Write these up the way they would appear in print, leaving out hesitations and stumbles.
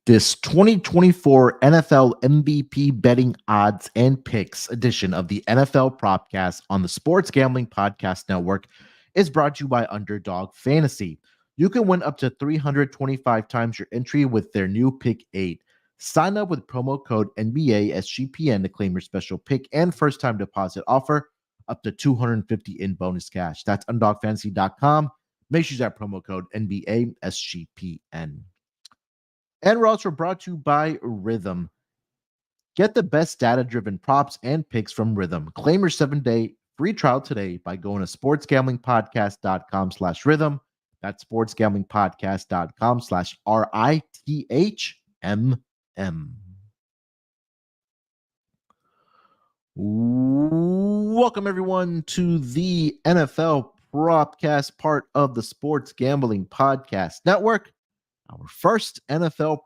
This 2024 NFL MVP betting odds and picks edition of the NFL Propcast on the Sports Gambling Podcast Network is brought to you by Underdog Fantasy. You can win up to 325 times your entry with their new Pick 8. Sign up with promo code NBA SGPN to claim your special pick and first-time deposit offer up to $250 in bonus cash. That's UnderdogFantasy.com. Make sure you use that promo code NBA SGPN. And we're also brought to you by Rhythm. Get the best data-driven props and picks from Rhythm. Claim your 7-day free trial today by going to sportsgamblingpodcast.com/rhythm. That's sportsgamblingpodcast.com/RITHMM. Welcome, everyone, to the NFL Propcast, part of the Sports Gambling Podcast Network. Our first NFL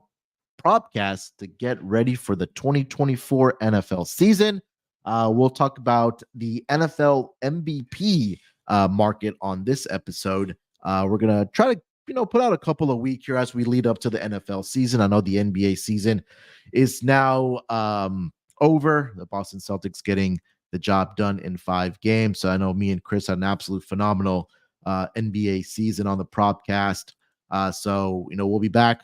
Propcast to get ready for the 2024 NFL season. We'll talk about the NFL MVP market on this episode. We're going to try to, put out a couple of weeks here as we lead up to the NFL season. I know the NBA season is now over. The Boston Celtics getting the job done in 5 games. So I know me and Chris had an absolute phenomenal NBA season on the Propcast. So we'll be back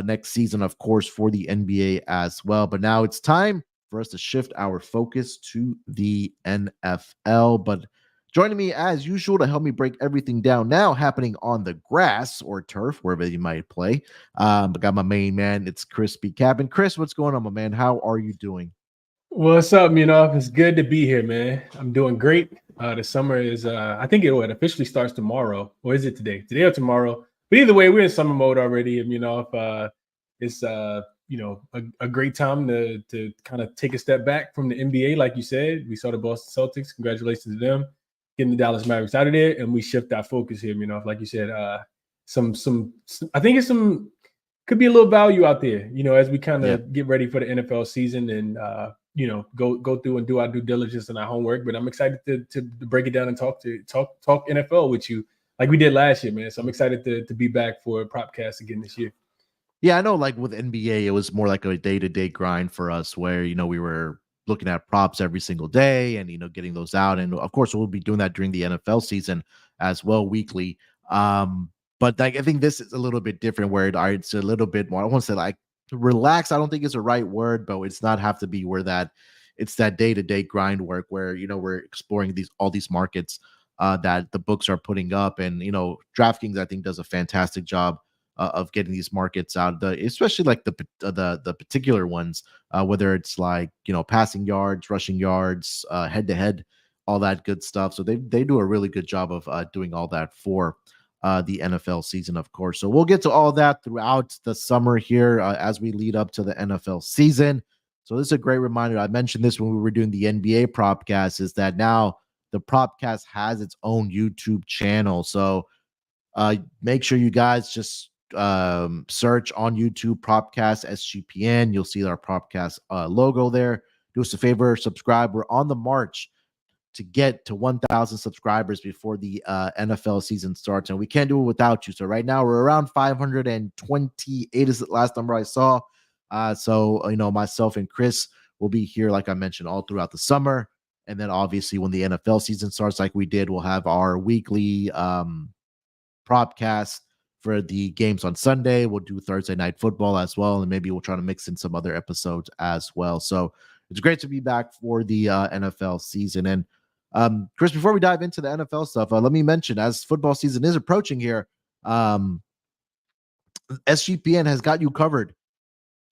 next season, of course, for the NBA as well. But now it's time for us to shift our focus to the NFL. But joining me, as usual, to help me break everything down now happening on the grass or turf, wherever you might play. I got my main man. It's Chris B. Cabin. Chris, what's going on, my man? How are you doing? What's up, Munaf? It's good to be here, man. I'm doing great. The summer is, I think it officially starts tomorrow. Or is it today? Today or tomorrow? But either way, we're in summer mode already. And, it's, a great time to kind of take a step back from the NBA. Like you said, we saw the Boston Celtics. Congratulations to them getting the Dallas Mavericks out of there. And we shift our focus here, like you said, I think it's could be a little value out there, as we kind of get ready for the NFL season and, go through and do our due diligence and our homework. But I'm excited to break it down and talk NFL with you like we did last year, man. So I'm excited to be back for a Propcast again this year. Yeah, I know, like with NBA, it was more like a day-to-day grind for us where, we were looking at props every single day and, getting those out. And of course, we'll be doing that during the NFL season as well, weekly. But I think this is a little bit different where it's a little bit more, I want to say like relax. I don't think it's the right word, but it's not have to be where it's that day-to-day grind work where, we're exploring all these markets that the books are putting up. And, DraftKings, I think, does a fantastic job of getting these markets out, especially like the particular ones, whether it's like, passing yards, rushing yards, head-to-head, all that good stuff. So they do a really good job of doing all that for the NFL season, of course. So we'll get to all that throughout the summer here as we lead up to the NFL season. So this is a great reminder. I mentioned this when we were doing the NBA Propcast, is that now the Propcast has its own YouTube channel. So make sure you guys just search on YouTube Propcast SGPN. You'll see our Propcast logo there. Do us a favor, subscribe. We're on the march to get to 1,000 subscribers before the NFL season starts, and we can't do it without you. So right now we're around 528 is the last number I saw. So myself and Chris will be here, like I mentioned, all throughout the summer. And then obviously when the NFL season starts, like we did, we'll have our weekly Propcast for the games on Sunday. We'll do Thursday night football as well, and maybe we'll try to mix in some other episodes as well. So it's great to be back for the NFL season. And Chris, before we dive into the NFL stuff, let me mention, as football season is approaching here, SGPN has got you covered,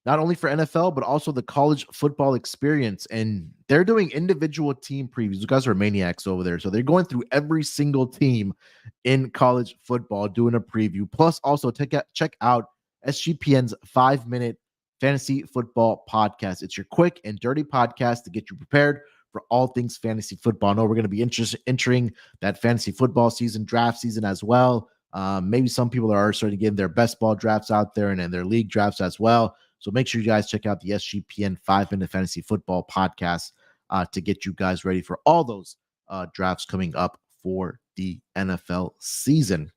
not only for NFL, but also the college football experience. And they're doing individual team previews. You guys are maniacs over there. So they're going through every single team in college football, doing a preview. Plus, also check out SGPN's 5-minute fantasy football podcast. It's your quick and dirty podcast to get you prepared for all things fantasy football. I know we're going to be entering that fantasy football season, draft season as well. Maybe some people are starting to get their best ball drafts out there and their league drafts as well. So make sure you guys check out the SGPN 5-minute fantasy football podcast to get you guys ready for all those drafts coming up for the NFL season.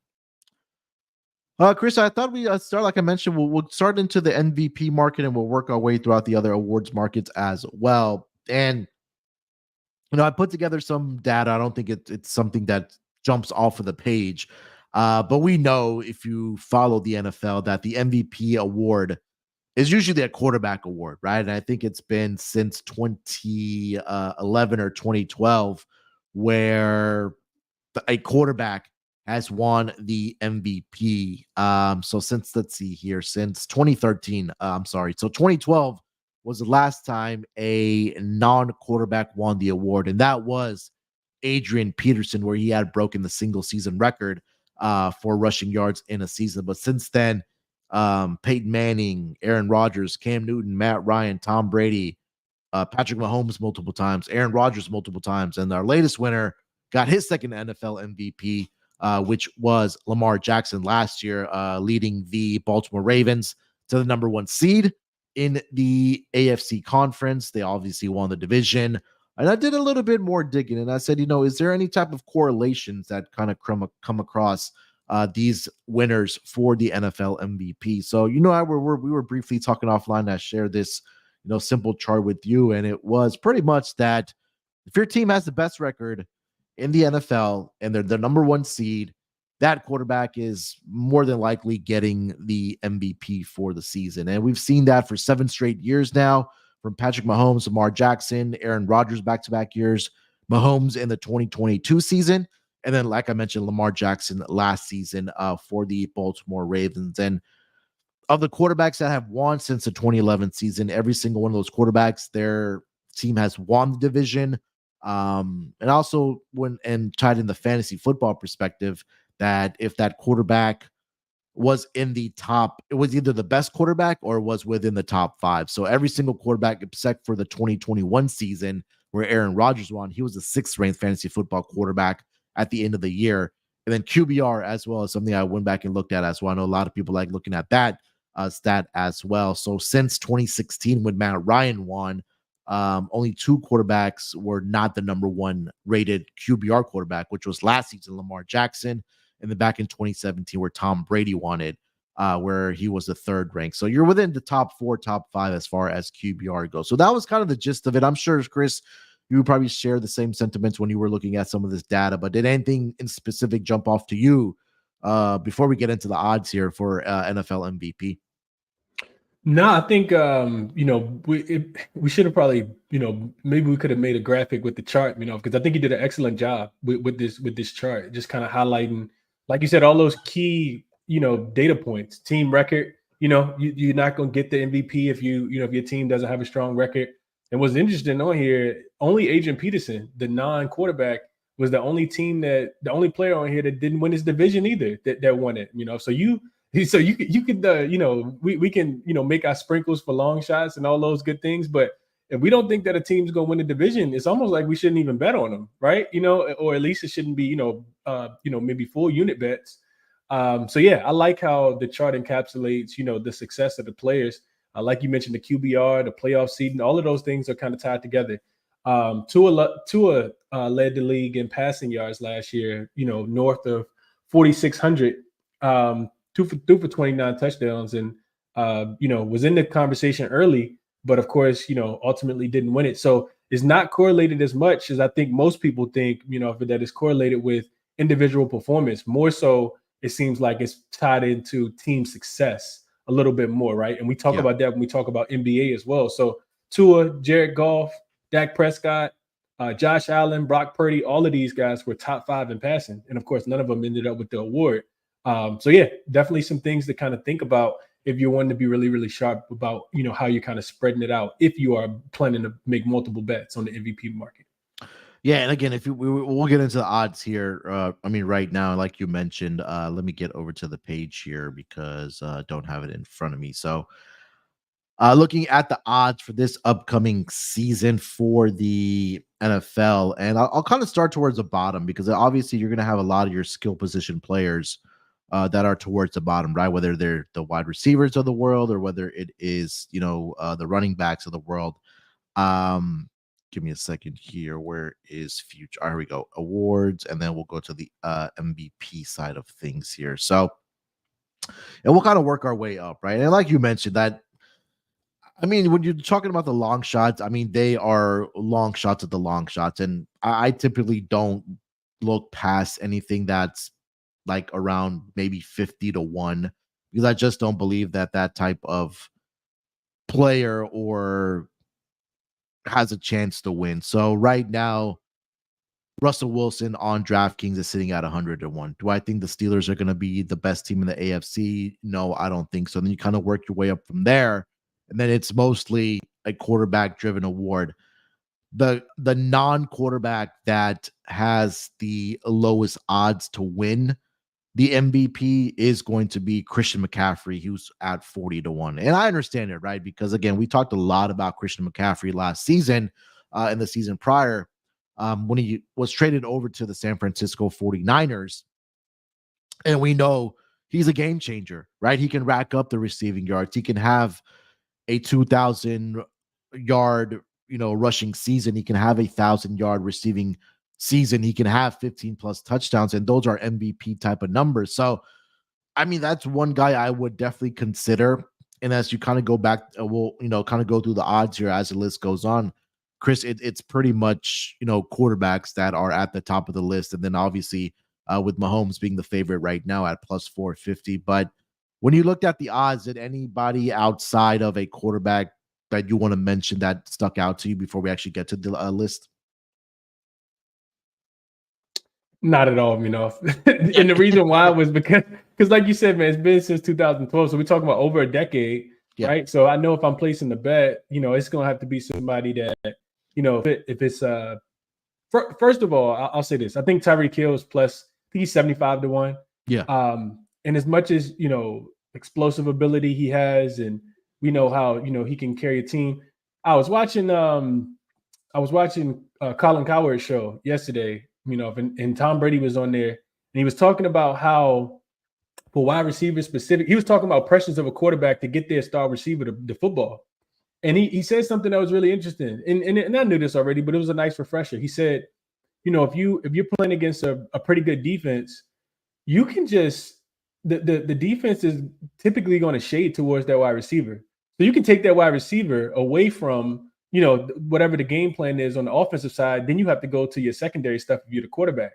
Chris, I thought we start, like I mentioned, we'll start into the MVP market and we'll work our way throughout the other awards markets as well. And I put together some data. I don't think it's something that jumps off of the page, but we know if you follow the NFL that the MVP award is usually a quarterback award, right? And I think it's been since 2011 or 2012 where a quarterback has won the MVP. So since, let's see here, since 2013, I'm sorry. So 2012 was the last time a non-quarterback won the award, and that was Adrian Peterson, where he had broken the single season record for rushing yards in a season. But since then, Peyton Manning, Aaron Rodgers, Cam Newton, Matt Ryan, Tom Brady, Patrick Mahomes multiple times, Aaron Rodgers multiple times, and our latest winner got his second NFL MVP, which was Lamar Jackson last year, leading the Baltimore Ravens to the number one seed in the AFC conference. They obviously won the division. And I did a little bit more digging, and I said, is there any type of correlations that kind of come across these winners for the NFL MVP? So, we were briefly talking offline. I shared this simple chart with you, and it was pretty much that if your team has the best record in the NFL and they're the number one seed, that quarterback is more than likely getting the MVP for the season. And we've seen that for 7 straight years now, from Patrick Mahomes, Lamar Jackson, Aaron Rodgers back-to-back years, Mahomes in the 2022 season, and then, like I mentioned, Lamar Jackson last season for the Baltimore Ravens. And of the quarterbacks that have won since the 2011 season, every single one of those quarterbacks, their team has won the division. And also, tied in the fantasy football perspective, that if that quarterback was in the top, it was either the best quarterback or was within the top 5. So every single quarterback, except for the 2021 season where Aaron Rodgers won, he was the 6th ranked fantasy football quarterback at the end of the year. And then QBR as well is something I went back and looked at as well. I know a lot of people like looking at that stat as well. So since 2016, when Matt Ryan won, only 2 quarterbacks were not the number one rated QBR quarterback, which was last season Lamar Jackson, and then back in 2017 where Tom Brady won it, where he was the 3rd rank. So you're within the top 4, top 5 as far as QBR goes. So that was kind of the gist of it. I'm sure, Chris, you would probably share the same sentiments when you were looking at some of this data, but did anything in specific jump off to you before we get into the odds here for NFL MVP? No, I think we should have probably, maybe we could have made a graphic with the chart, because I think you did an excellent job with this chart, just kind of highlighting, like you said, all those key data points. Team record, you're not going to get the MVP if if your team doesn't have a strong record. And what's interesting on here, only Adrian Peterson, the non-quarterback, was the only player on here that didn't win his division either, that won it. So you could we can make our sprinkles for long shots and all those good things, but if we don't think that a team's going to win the division, it's almost like we shouldn't even bet on them, right? Or at least it shouldn't be maybe full unit bets. So yeah, I like how the chart encapsulates the success of the players. Like you mentioned, the QBR, the playoff seeding, all of those things are kind of tied together. Tua led the league in passing yards last year, north of 4,600. Threw for 29 touchdowns, and was in the conversation early, but of course, ultimately didn't win it. So it's not correlated as much as I think most people think, that it's correlated with individual performance. More so, it seems like it's tied into team success a little bit more, right? And we talk about that when we talk about NBA as well. So Tua, Jared Goff, Dak Prescott, Josh Allen, Brock Purdy, all of these guys were top 5 in passing. And of course, none of them ended up with the award. So yeah, definitely some things to kind of think about if you're wanting to be really, really sharp about, how you're kind of spreading it out if you are planning to make multiple bets on the MVP market. Yeah, and again, if we'll get into the odds here. Right now, like you mentioned, let me get over to the page here because I don't have it in front of me. So, looking at the odds for this upcoming season for the NFL, and I'll kind of start towards the bottom because obviously you're going to have a lot of your skill position players that are towards the bottom, right? Whether they're the wide receivers of the world or whether it is, the running backs of the world. Give me a second here. Where is future? Here we go. Awards, and then we'll go to the MVP side of things here. So And we'll kind of work our way up, right? And like you mentioned, that I mean, when you're talking about the long shots, I mean, they are long shots at the long shots. And I typically don't look past anything that's like around maybe 50-1, because I just don't believe that that type of player or has a chance to win. So right now, Russell Wilson on DraftKings is sitting at 100-1. Do I think the Steelers are going to be the best team in the AFC? No, I don't think so. Then you kind of work your way up from there, and then it's mostly a quarterback driven award. The non-quarterback that has the lowest odds to win the MVP is going to be Christian McCaffrey, who's at 40-1. And I understand it, right? Because again, we talked a lot about Christian McCaffrey last season and the season prior, when he was traded over to the San Francisco 49ers. And we know he's a game changer, right? He can rack up the receiving yards. He can have a 2,000 yard, rushing season. He can have a 1,000-yard receiving season. He can have 15 plus touchdowns, and those are MVP type of numbers. So, I mean, that's one guy I would definitely consider. And as you kind of go back, we'll, kind of go through the odds here as the list goes on. Chris, it's pretty much, quarterbacks that are at the top of the list. And then obviously with Mahomes being the favorite right now at plus 450. But when you looked at the odds, did anybody outside of a quarterback that you want to mention that stuck out to you before we actually get to the list? Not at all, and the reason why was because like you said, man, it's been since 2012. So we're talking about over a decade, right? So I know if I'm placing the bet, it's going to have to be somebody that, if it's first of all, I'll say this. I think Tyreek Hill is plus, I think he's 75-1. Yeah. And as much as, explosive ability he has, and we know how, he can carry a team. I was watching Colin Cowherd's show yesterday, and Tom Brady was on there, and he was talking about how for wide receivers specific, he was talking about pressures of a quarterback to get their star receiver the football. And he said something that was really interesting. And I knew this already, but it was a nice refresher. He said, if you're playing against a pretty good defense, you can just the defense is typically going to shade towards that wide receiver. So you can take that wide receiver away from, whatever the game plan is on the offensive side. Then you have to go to your secondary stuff if you're the quarterback,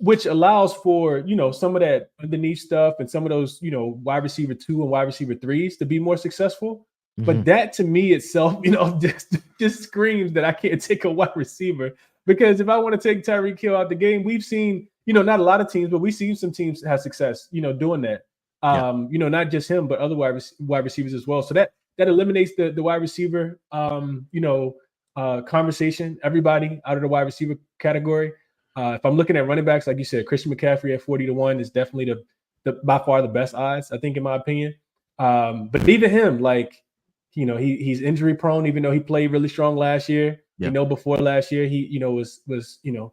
which allows for, some of that underneath stuff and some of those, wide receiver 2 and wide receiver 3s to be more successful. Mm-hmm. But that to me itself, just screams that I can't take a wide receiver, because if I want to take Tyreek Hill out the game, we've seen, not a lot of teams, but we've seen some teams have success, doing that. Not just him, but other wide receivers as well. So that eliminates the wide receiver, conversation, everybody out of the wide receiver category. If I'm looking at running backs, like you said, Christian McCaffrey at 40-1 is definitely the by far the best odds, I think, in my opinion. But even him, like, he's injury prone, even though he played really strong last year. Yep. Before last year, he, was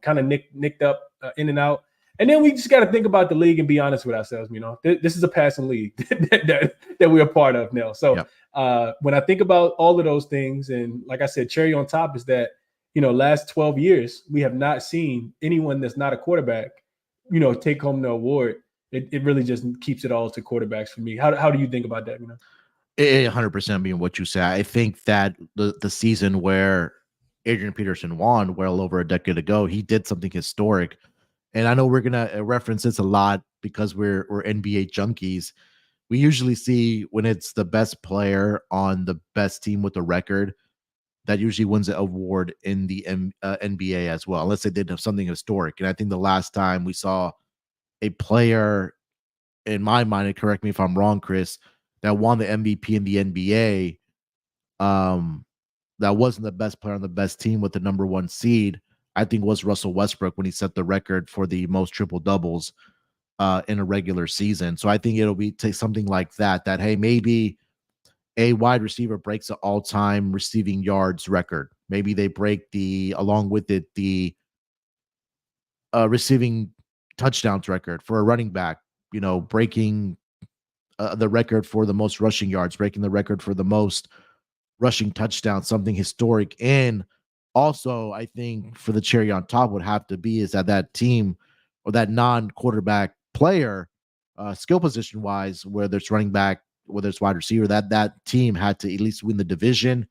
kind of nicked up in and out. And then we just got to think about the league and be honest with ourselves. This is a passing league that we're a part of now. So yep. When I think about all of those things, and like I said, cherry on top is that, last 12 years, we have not seen anyone that's not a quarterback, take home the award. It really just keeps it all to quarterbacks for me. How do you think about that? 100% being what you say. I think that the season where Adrian Peterson won well over a decade ago, he did something historic. And I know we're going to reference this a lot because we're NBA junkies. We usually see when it's the best player on the best team with the record, that usually wins the award in the NBA as well, unless they did have something historic. And I think the last time we saw a player, in my mind, and correct me if I'm wrong, Chris, that won the MVP in the NBA, that wasn't the best player on the best team with the number 1 seed, I think was Russell Westbrook, when he set the record for the most triple doubles in a regular season. So I think it'll be something like that, hey, maybe a wide receiver breaks the all-time receiving yards record. Maybe they break along with it, the receiving touchdowns record for a running back, breaking the record for the most rushing yards, breaking the record for the most rushing touchdowns, something historic. And also, I think for the cherry on top would have to be is that team or that non-quarterback player skill position wise, whether it's running back, whether it's wide receiver, that team had to at least win the division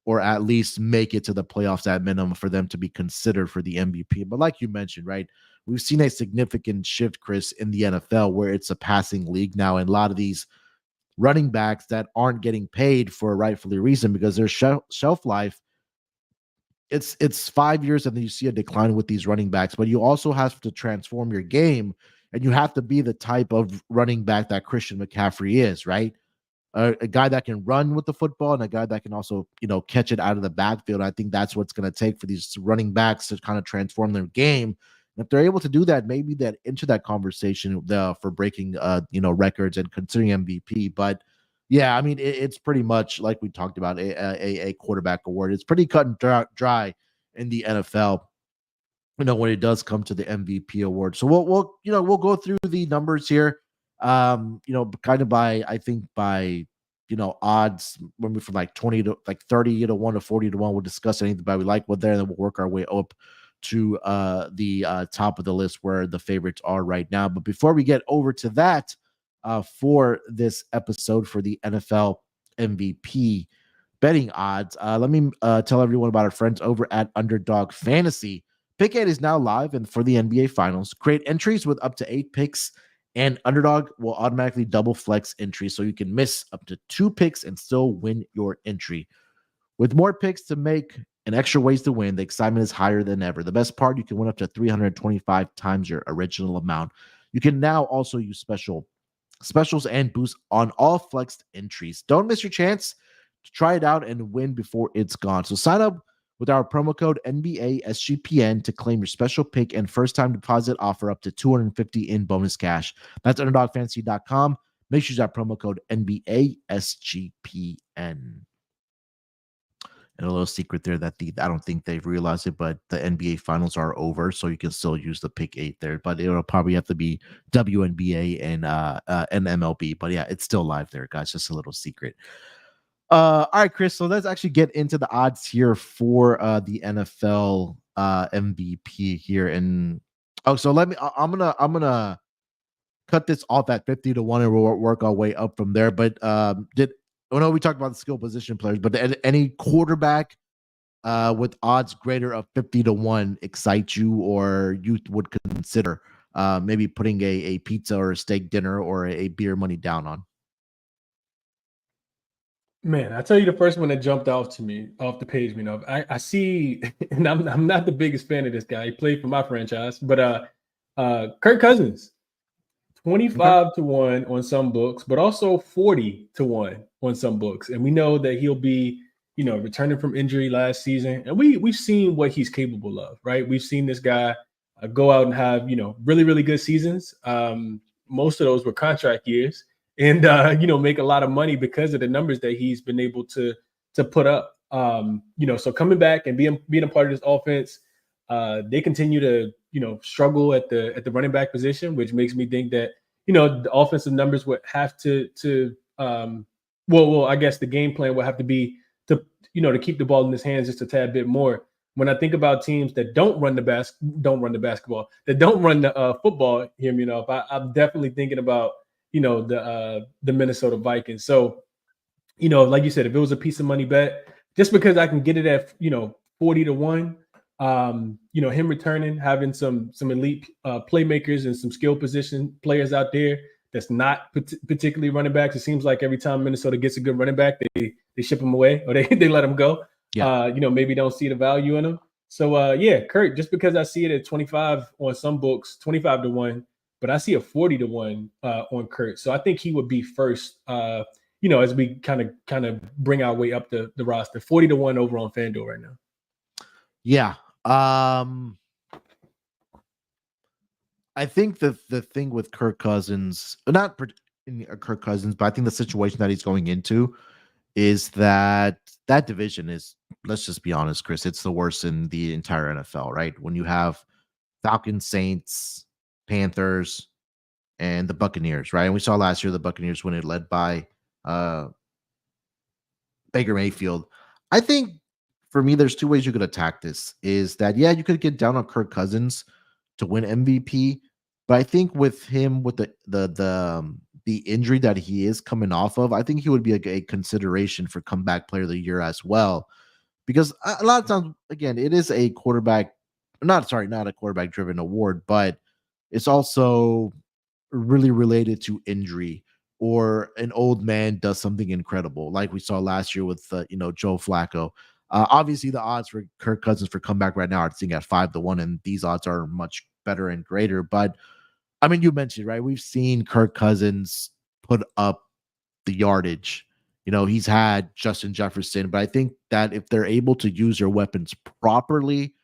or at least make it to the playoffs at minimum for them to be considered for the MVP. But like you mentioned, right, we've seen a significant shift, Chris, in the NFL where it's a passing league now, and a lot of these running backs that aren't getting paid for a rightfully reason because their shelf life, it's 5 years, and then you see a decline with these running backs. But you also have to transform your game, and you have to be the type of running back that Christian McCaffrey is, right? A guy that can run with the football and a guy that can also, catch it out of the backfield. I think that's what's going to take for these running backs to kind of transform their game. And if they're able to do that, maybe that into that conversation for breaking, records and considering MVP. But yeah, I mean, it's pretty much like we talked about a quarterback award. It's pretty cut and dry in the NFL. When it does come to the MVP award. So we'll go through the numbers here. Kind of by odds, when we from like 20 to like 30 to 1 to 40 to 1. We'll discuss anything that we like with there, and then we'll work our way up to the top of the list where the favorites are right now. But before we get over to that, for this episode for the NFL MVP betting odds, let me tell everyone about our friends over at Underdog Fantasy. Pick 8 is now live, and for the NBA Finals, create entries with up to 8 picks, and Underdog will automatically double flex entries, so you can miss up to 2 picks and still win your entry. With more picks to make and extra ways to win, the excitement is higher than ever. The best part, you can win up to 325 times your original amount. You can now also use specials and boosts on all flexed entries. Don't miss your chance to try it out and win before it's gone. So sign up with our promo code NBA SGPN to claim your special pick and first time deposit offer up to $250 in bonus cash. That's underdogfantasy.com. Make sure you use that promo code NBA SGPN. And a little secret there that I don't think they've realized it, but the NBA finals are over, so you can still use the pick 8 there, but it'll probably have to be WNBA and MLB. But yeah, it's still live there, guys. Just a little secret. All right, Chris. So let's actually get into the odds here for the NFL MVP here. And so I'm gonna cut this off at 50 to 1, and we'll work our way up from there. But we talked about the skill position players, but any quarterback with odds greater of 50 to 1 excite you, or you would consider maybe putting a pizza or a steak dinner or a beer money down on? Man, I tell you, the first one that jumped off to me off the page, I see, and I'm not the biggest fan of this guy. He played for my franchise, but Kirk Cousins, 25 to 1 on some books, but also 40 to 1 on some books. And we know that he'll be, returning from injury last season. And we've seen what he's capable of, right? We've seen this guy go out and have, really, really good seasons. Most of those were contract years. And make a lot of money because of the numbers that he's been able to put up. So coming back and being a part of this offense, they continue to struggle at the running back position, which makes me think that the offensive numbers would have to I guess the game plan would have to be to keep the ball in his hands just a tad bit more. When I think about teams that don't run the basketball, that don't run the football, hear me enough, I'm definitely thinking about the Minnesota Vikings. So, like you said, if it was a piece of money bet, just because I can get it at 40 to 1, him returning, having some elite playmakers and some skill position players out there that's not particularly running backs. It seems like every time Minnesota gets a good running back, they ship him away or they let him go. Yeah. Maybe don't see the value in him. So Kurt, just because I see it at 25 on some books, 25 to 1. But I see a 40 to 1 on Kurt. So I think he would be first, as we kind of bring our way up the roster. 40 to 1 over on FanDuel right now. Yeah. I think the thing with Kirk Cousins, not Kirk Cousins, but I think the situation that he's going into is that division is, let's just be honest, Chris, it's the worst in the entire NFL, right? When you have Falcons, Saints, Panthers, and the Buccaneers, right? And we saw last year the Buccaneers when it led by Baker Mayfield. I think for me, there's 2 ways you could attack this. Is that, yeah, you could get down on Kirk Cousins to win MVP, But I think with him, with the injury that he is coming off of, I think he would be a consideration for comeback player of the year as well. Because a lot of times, again, it is a quarterback, not a quarterback driven award, but it's also really related to injury or an old man does something incredible, like we saw last year with Joe Flacco. Obviously, the odds for Kirk Cousins for comeback right now are sitting at 5-1, and these odds are much better and greater. But I mean, you mentioned, right? We've seen Kirk Cousins put up the yardage. He's had Justin Jefferson, but I think that if they're able to use their weapons properly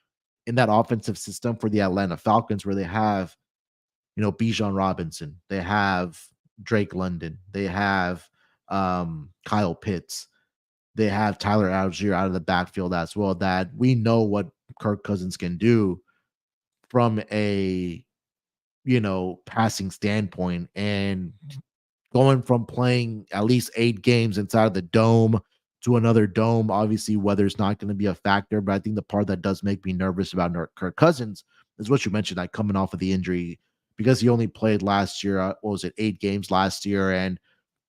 in that offensive system for the Atlanta Falcons, where they have, Bijan Robinson, they have Drake London, they have Kyle Pitts, they have Tyler Algier out of the backfield as well, that we know what Kirk Cousins can do from a passing standpoint, and going from playing at least 8 games inside of the dome to another dome. Obviously, weather's not going to be a factor, but I think the part that does make me nervous about Kirk Cousins is what you mentioned, like coming off of the injury, because he only played last year. What was it, 8 games last year? And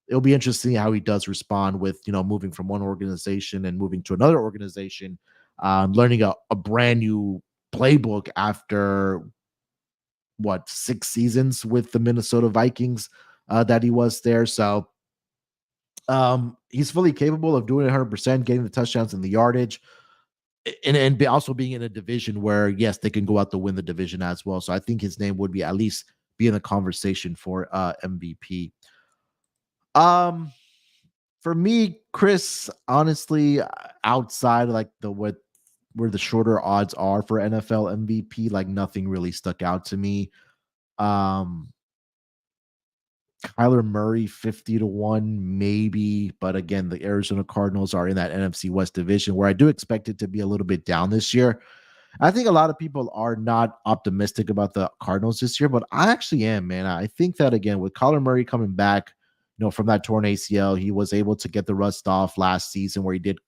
it'll be interesting how he does respond with, moving from one organization and moving to another organization, learning a brand new playbook after 6 seasons with the Minnesota Vikings that he was there. So he's fully capable of doing it 100%, getting the touchdowns and the yardage, and also being in a division where, yes, they can go out to win the division as well. So I think his name would be at least be in the conversation for MVP. For me, Chris, honestly, outside like where the shorter odds are for NFL MVP, like nothing really stuck out to me. Kyler Murray 50-1, maybe, but again, the Arizona Cardinals are in that NFC West division where I do expect it to be a little bit down this year. I think a lot of people are not optimistic about the Cardinals this year, but I actually am, man. I think that again, with Kyler Murray coming back, from that torn ACL, he was able to get the rust off last season where he did,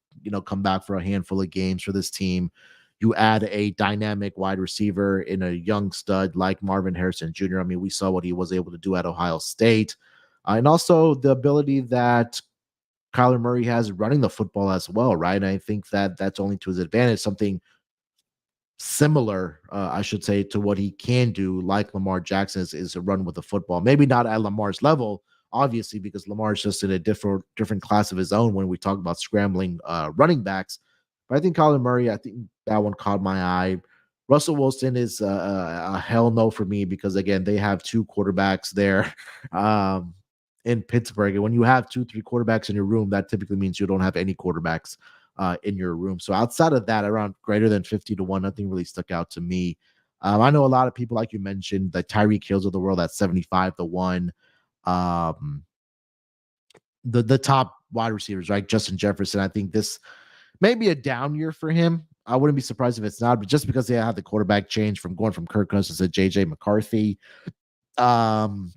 come back for a handful of games for this team. You add a dynamic wide receiver in a young stud like Marvin Harrison Jr. I mean, we saw what he was able to do at Ohio State. And also the ability that Kyler Murray has running the football as well, right? And I think that that's only to his advantage, something similar, I should say, to what he can do, like Lamar Jackson is a run with the football. Maybe not at Lamar's level, obviously, because Lamar's just in a different class of his own when we talk about scrambling running backs. But I think Kyler Murray, I think that one caught my eye. Russell Wilson is a hell no for me because, again, they have 2 quarterbacks there in Pittsburgh. And when you have 2-3 quarterbacks in your room, that typically means you don't have any quarterbacks in your room. So outside of that, around greater than 50-1, nothing really stuck out to me. I know a lot of people, like you mentioned, the Tyreek Hills of the world at 75-1. The top wide receivers, right? Justin Jefferson. I think this may be a down year for him. I wouldn't be surprised if it's not, but just because they had the quarterback change from going from Kirk Cousins to JJ McCarthy. Jamar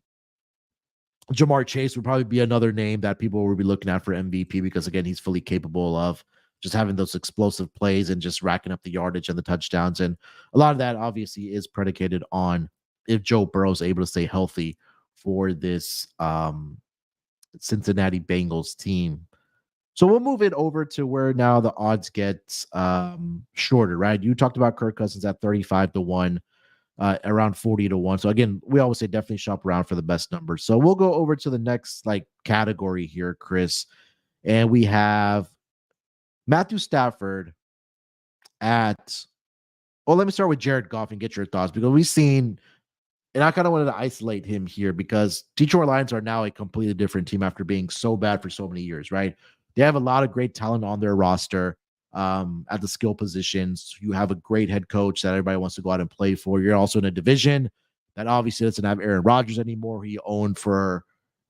Chase would probably be another name that people will be looking at for MVP because, again, he's fully capable of just having those explosive plays and just racking up the yardage and the touchdowns. And a lot of that obviously is predicated on if Joe Burrow is able to stay healthy for this Cincinnati Bengals team. So we'll move it over to where now the odds get shorter, right? You talked about Kirk Cousins at 35-1, around 40-1. So again, we always say definitely shop around for the best numbers. So we'll go over to the next category here, Chris. And we have Matthew Stafford at, let me start with Jared Goff and get your thoughts, because we've seen, and I kind of wanted to isolate him here because Detroit Lions are now a completely different team after being so bad for so many years, right? They have a lot of great talent on their roster at the skill positions. You have a great head coach that everybody wants to go out and play for. You're also in a division that obviously doesn't have Aaron Rodgers anymore. He owned for,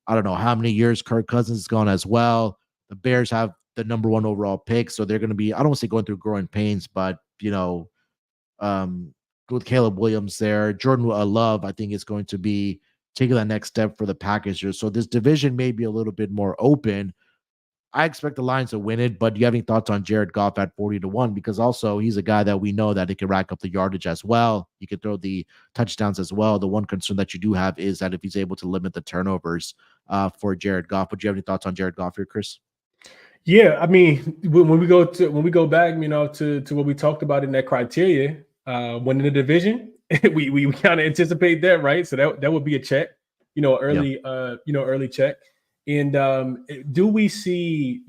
I don't know how many years. Kirk Cousins is gone as well. The Bears have the number 1 overall pick, so they're going to be, I don't want to say going through growing pains, but, with Caleb Williams there. Jordan Love, I think, is going to be taking that next step for the Packers. So this division may be a little bit more open. I expect the Lions to win it, but do you have any thoughts on Jared Goff at 40-1? Because also he's a guy that we know that he can rack up the yardage as well. He can throw the touchdowns as well. The one concern that you do have is that if he's able to limit the turnovers for Jared Goff. But do you have any thoughts on Jared Goff here, Chris? Yeah, I mean, when we go back, to what we talked about in that criteria, winning the division, we kind of anticipate that, right? So that would be a check, early, early check. And do we see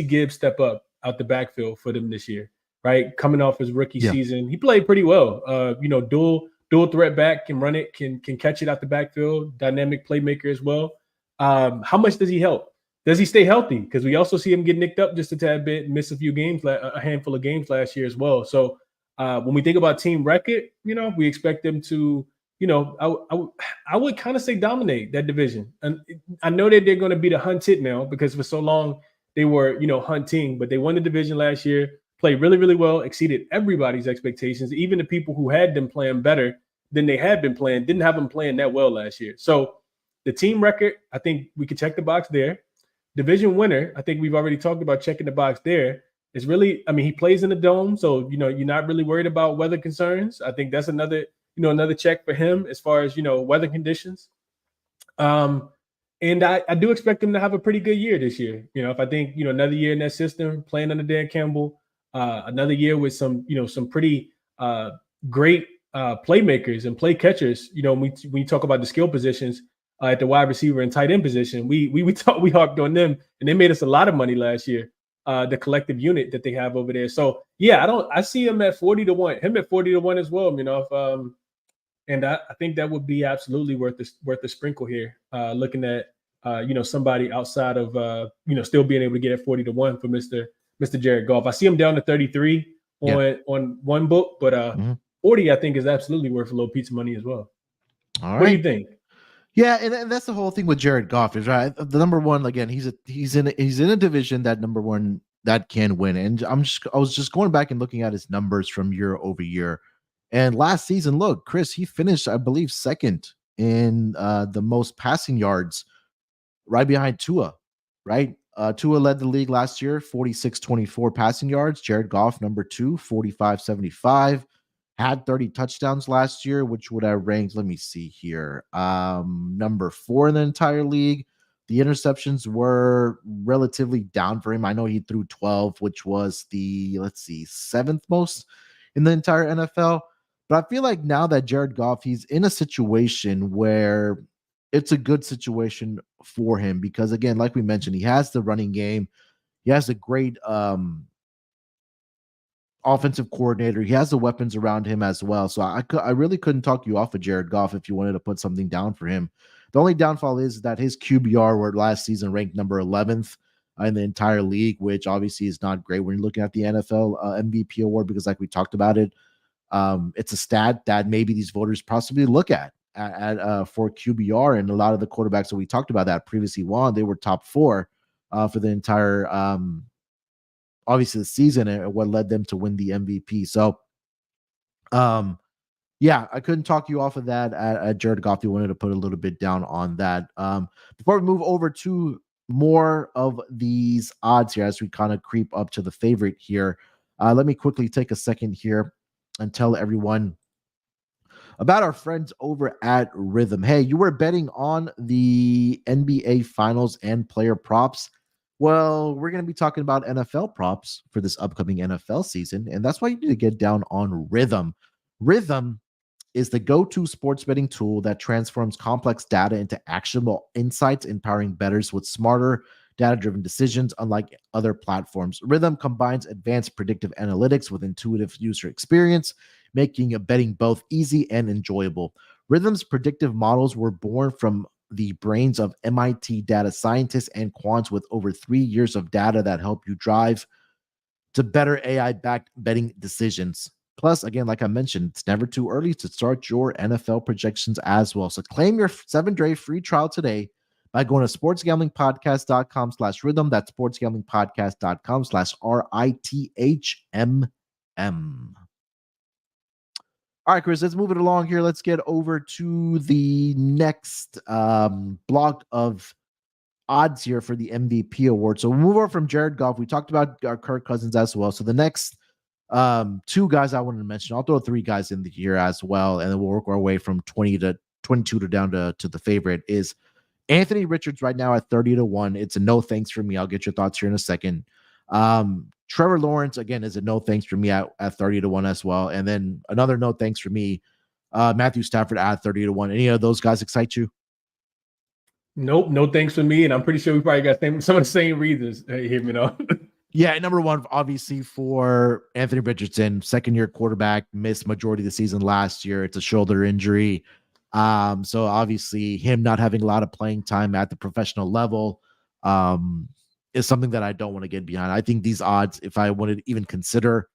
Gibbs step up out the backfield for them this year? Right, coming off his rookie season, he played pretty well. Dual threat back, can run it, can catch it out the backfield, dynamic playmaker as well. How much does he help? Does he stay healthy? Because we also see him get nicked up just a tad bit, miss a few games, a handful of games last year as well. So when we think about team record, we expect them to, I would kind of say dominate that division. And I know that they're going to be the hunted now because for so long they were, hunting, but they won the division last year, played really, really well, exceeded everybody's expectations. Even the people who had them playing better than they had been playing didn't have them playing that well last year. So the team record, I think we could check the box there. Division winner, I think we've already talked about checking the box there. It's really, I mean, he plays in the dome, so you're not really worried about weather concerns. I think that's another check for him as far as weather conditions. And I do expect him to have a pretty good year this year. If I think another year in that system, playing under Dan Campbell, another year with some some pretty great playmakers and play catchers. When you talk about the skill positions. At the wide receiver and tight end position, we harped on them, and they made us a lot of money last year. The collective unit that they have over there. So yeah, I see him at 40-1. Him at 40-1 as well. And I think that would be absolutely worth the sprinkle here. Looking at somebody outside of still being able to get at 40-1 for Mr. Jared Goff. I see him down to 33 on one book, but 40 I think is absolutely worth a little pizza money as well. All right. What do you think? Yeah, and that's the whole thing with Jared Goff is right. The number one, again, he's in a division that number one that can win. And I was just going back and looking at his numbers from year over year. And last season, look, Chris, he finished, I believe, second in the most passing yards, right behind Tua, right? Tua led the league last year, 46-24 passing yards. Jared Goff, number 2, 45-75. Had 30 touchdowns last year, which would have ranked, let me see here, number 4 in the entire league. The interceptions were relatively down for him. I know he threw 12, which was the, 7th most in the entire NFL. But I feel like now that Jared Goff, he's in a situation where it's a good situation for him because, again, like we mentioned, he has the running game. He has a great offensive coordinator. He has the weapons around him as well. So I really couldn't talk you off of Jared Goff if you wanted to put something down for him. The only downfall is that his QBR were last season ranked number 11th in the entire league, which obviously is not great when you're looking at the NFL MVP award because, like we talked about it, it's a stat that maybe these voters possibly look at for QBR. And a lot of the quarterbacks that we talked about that previously won, they were top 4 for the entire obviously the season and what led them to win the MVP. So, yeah, I couldn't talk you off of that at Jared Goff. You wanted to put a little bit down on that. Before we move over to more of these odds here, as we kind of creep up to the favorite here, let me quickly take a second here and tell everyone about our friends over at Rhythm. Hey, you were betting on the NBA Finals and player props. Well, we're going to be talking about NFL props for this upcoming NFL season, and that's why you need to get down on Rhythm. Rhythm is the go-to sports betting tool that transforms complex data into actionable insights, empowering bettors with smarter, data-driven decisions, unlike other platforms. Rhythm combines advanced predictive analytics with intuitive user experience, making betting both easy and enjoyable. Rhythm's predictive models were born from the brains of MIT data scientists and quants with over 3 years of data that help you drive to better AI-backed betting decisions. Plus, again, like I mentioned, it's never too early to start your NFL projections as well. So claim your 7-day free trial today by going to sportsgamblingpodcast.com/rhythm. That's sportsgamblingpodcast.com/RITHMM. All right, Chris, let's move it along here. Let's get over to the next block of odds here for the MVP award. So we'll move on from Jared Goff. We talked about Kirk Cousins as well. So the next two guys I wanted to mention, I'll throw three guys in the year as well, and then we'll work our way from 20 to 22 to down to the favorite is Anthony Richards right now at 30-1. It's a no thanks for me. I'll get your thoughts here in a second. Trevor Lawrence, again, is a no thanks for me at 30-1 as well. And then another no thanks for me, Matthew Stafford at 30-1. Any of those guys excite you? Nope, no thanks for me. And I'm pretty sure we probably got some of the same reasons here, Yeah, number one, obviously for Anthony Richardson, second-year quarterback, missed majority of the season last year. It's a shoulder injury. So obviously him not having a lot of playing time at the professional level is something that I don't want to get behind. I think these odds, if I wanted to even consider,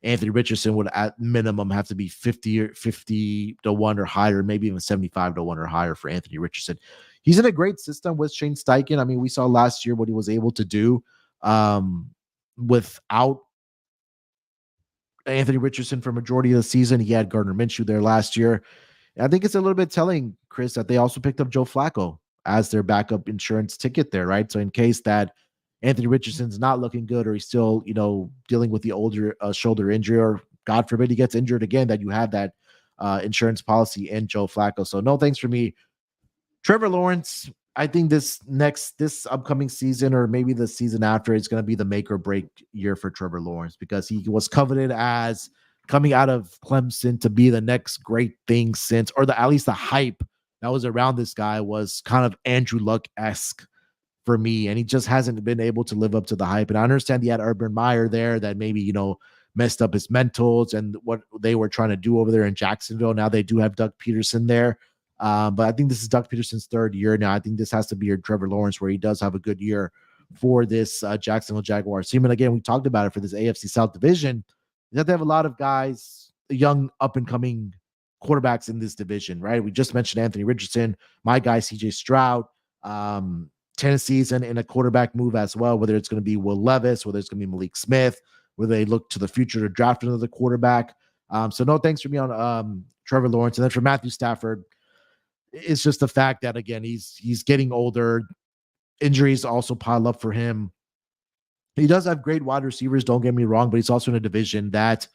Anthony Richardson would at minimum have to be 50-1 or higher, maybe even 75-1 or higher for Anthony Richardson. He's in a great system with Shane Steichen. I mean, we saw last year what he was able to do without Anthony Richardson for majority of the season. He had Gardner Minshew there last year. I think it's a little bit telling, Chris, that they also picked up Joe Flacco as their backup insurance ticket there, right? So in case that Anthony Richardson's not looking good, or he's still, dealing with the older shoulder injury, or God forbid he gets injured again, that you have that insurance policy in Joe Flacco. So no thanks for me. Trevor Lawrence, I think this upcoming season, or maybe the season after, is going to be the make or break year for Trevor Lawrence, because he was coveted as coming out of Clemson to be the next great thing since, or at least the hype that was around this guy was kind of Andrew Luck-esque for me, and he just hasn't been able to live up to the hype. And I understand he had Urban Meyer there that maybe, messed up his mentals and what they were trying to do over there in Jacksonville. Now they do have Doug Peterson there. But I think this is Doug Peterson's third year now. I think this has to be your Trevor Lawrence, where he does have a good year for this Jacksonville Jaguars team. And again, we talked about it for this AFC South division. You have to have a lot of guys, young up-and-coming quarterbacks in this division, right? We just mentioned Anthony Richardson, my guy, CJ Stroud. Tennessee's in a quarterback move as well, whether it's going to be Will Levis, whether it's going to be Malik Smith, whether they look to the future to draft another quarterback. So no thanks for me on Trevor Lawrence. And then for Matthew Stafford, it's just the fact that, again, he's getting older. Injuries also pile up for him. He does have great wide receivers, don't get me wrong, but he's also in a division that,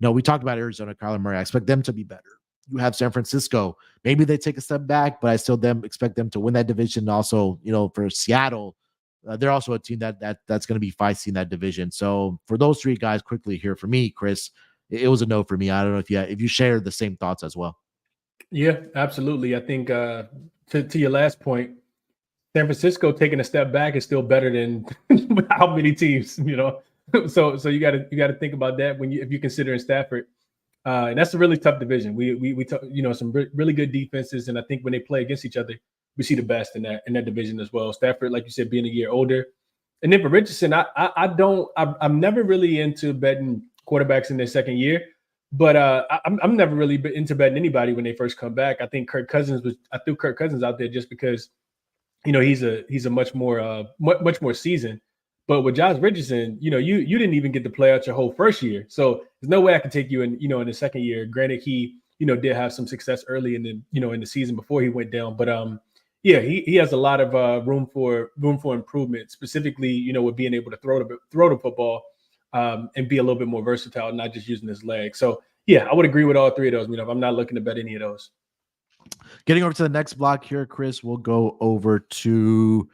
we talked about Arizona, Kyler Murray. I expect them to be better. You have San Francisco. Maybe they take a step back, but I still expect them to win that division. Also, for Seattle, they're also a team that's going to be feisty in that division. So for those three guys, quickly here for me, Chris, it was a no for me. I don't know if you share the same thoughts as well. Yeah, absolutely. I think to your last point, San Francisco taking a step back is still better than how many teams, So you got to think about that if you're considering Stafford. And that's a really tough division. We talk, some really good defenses, and I think when they play against each other, we see the best in that division as well. Stafford, like you said, being a year older, and then for Richardson, I'm never really into betting quarterbacks in their second year, but I'm never really into betting anybody when they first come back. I think I threw Kirk Cousins out there just because, he's a much more seasoned. But with Josh Richardson, you didn't even get to play out your whole first year. So there's no way I can take you in, in the second year. Granted, he, did have some success early in the season before he went down. But yeah, he has a lot of room for improvement, specifically, with being able to throw the football and be a little bit more versatile, not just using his legs. So yeah, I would agree with all three of those. I'm not looking to bet any of those. Getting over to the next block here, Chris, we'll go over to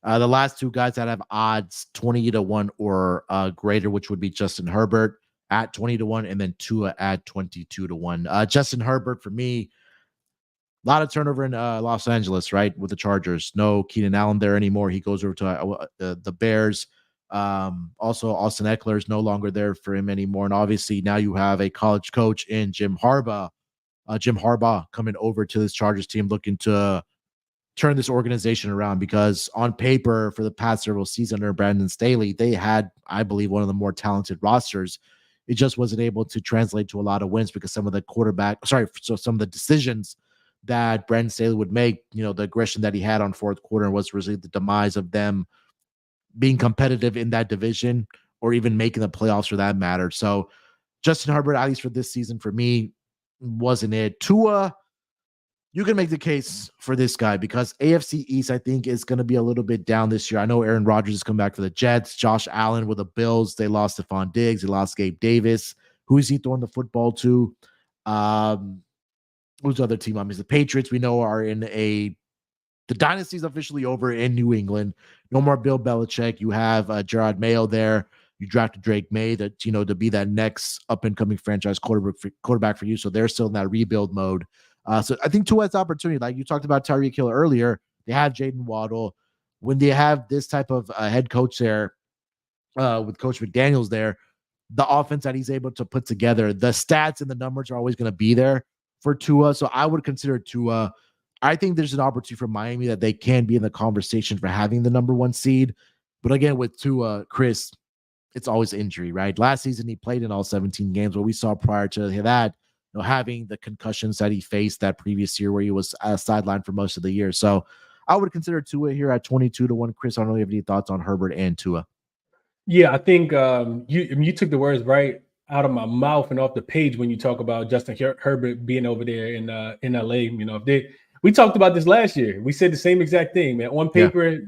the last two guys that have odds 20-1 or greater, which would be Justin Herbert at 20-1 and then Tua at 22-1. Justin Herbert, for me, a lot of turnover in Los Angeles, right, with the Chargers. No Keenan Allen there anymore. He goes over to the Bears. Also, Austin Eckler is no longer there for him anymore. And obviously now you have a college coach in Jim Harbaugh coming over to this Chargers team, looking to turn this organization around, because on paper for the past several seasons under Brandon Staley, they had, I believe, one of the more talented rosters. It just wasn't able to translate to a lot of wins because some of the decisions that Brandon Staley would make, the aggression that he had on fourth quarter was really the demise of them being competitive in that division or even making the playoffs for that matter. So Justin Herbert, at least for this season, for me, wasn't it. Tua, You can make the case for this guy because AFC East, I think, is going to be a little bit down this year. I know Aaron Rodgers has come back for the Jets. Josh Allen with the Bills. They lost Stephon Diggs. They lost Gabe Davis. Who is he throwing the football to? Who's the other team? I mean, the Patriots, we know, are in the dynasty's officially over in New England. No more Bill Belichick. You have Gerard Mayo there. You drafted Drake May to be that next up-and-coming franchise quarterback for you. So they're still in that rebuild mode. So I think Tua has opportunity. Like you talked about Tyreek Hill earlier, they have Jaden Waddle. When they have this type of head coach there, with Coach McDaniels there, the offense that he's able to put together, the stats and the numbers are always going to be there for Tua. So I would consider Tua. I think there's an opportunity for Miami that they can be in the conversation for having the number 1 seed. But again, with Tua, Chris, it's always injury, right? Last season, he played in all 17 games. What we saw prior to that, having the concussions that he faced that previous year where he was sidelined for most of the year. So I would consider Tua here at 22-1. Chris, I don't know if you have any thoughts on Herbert and Tua. Yeah, I think you took the words right out of my mouth and off the page when you talk about Justin Herbert being over there in LA. We talked about this last year. We said the same exact thing, man. On paper,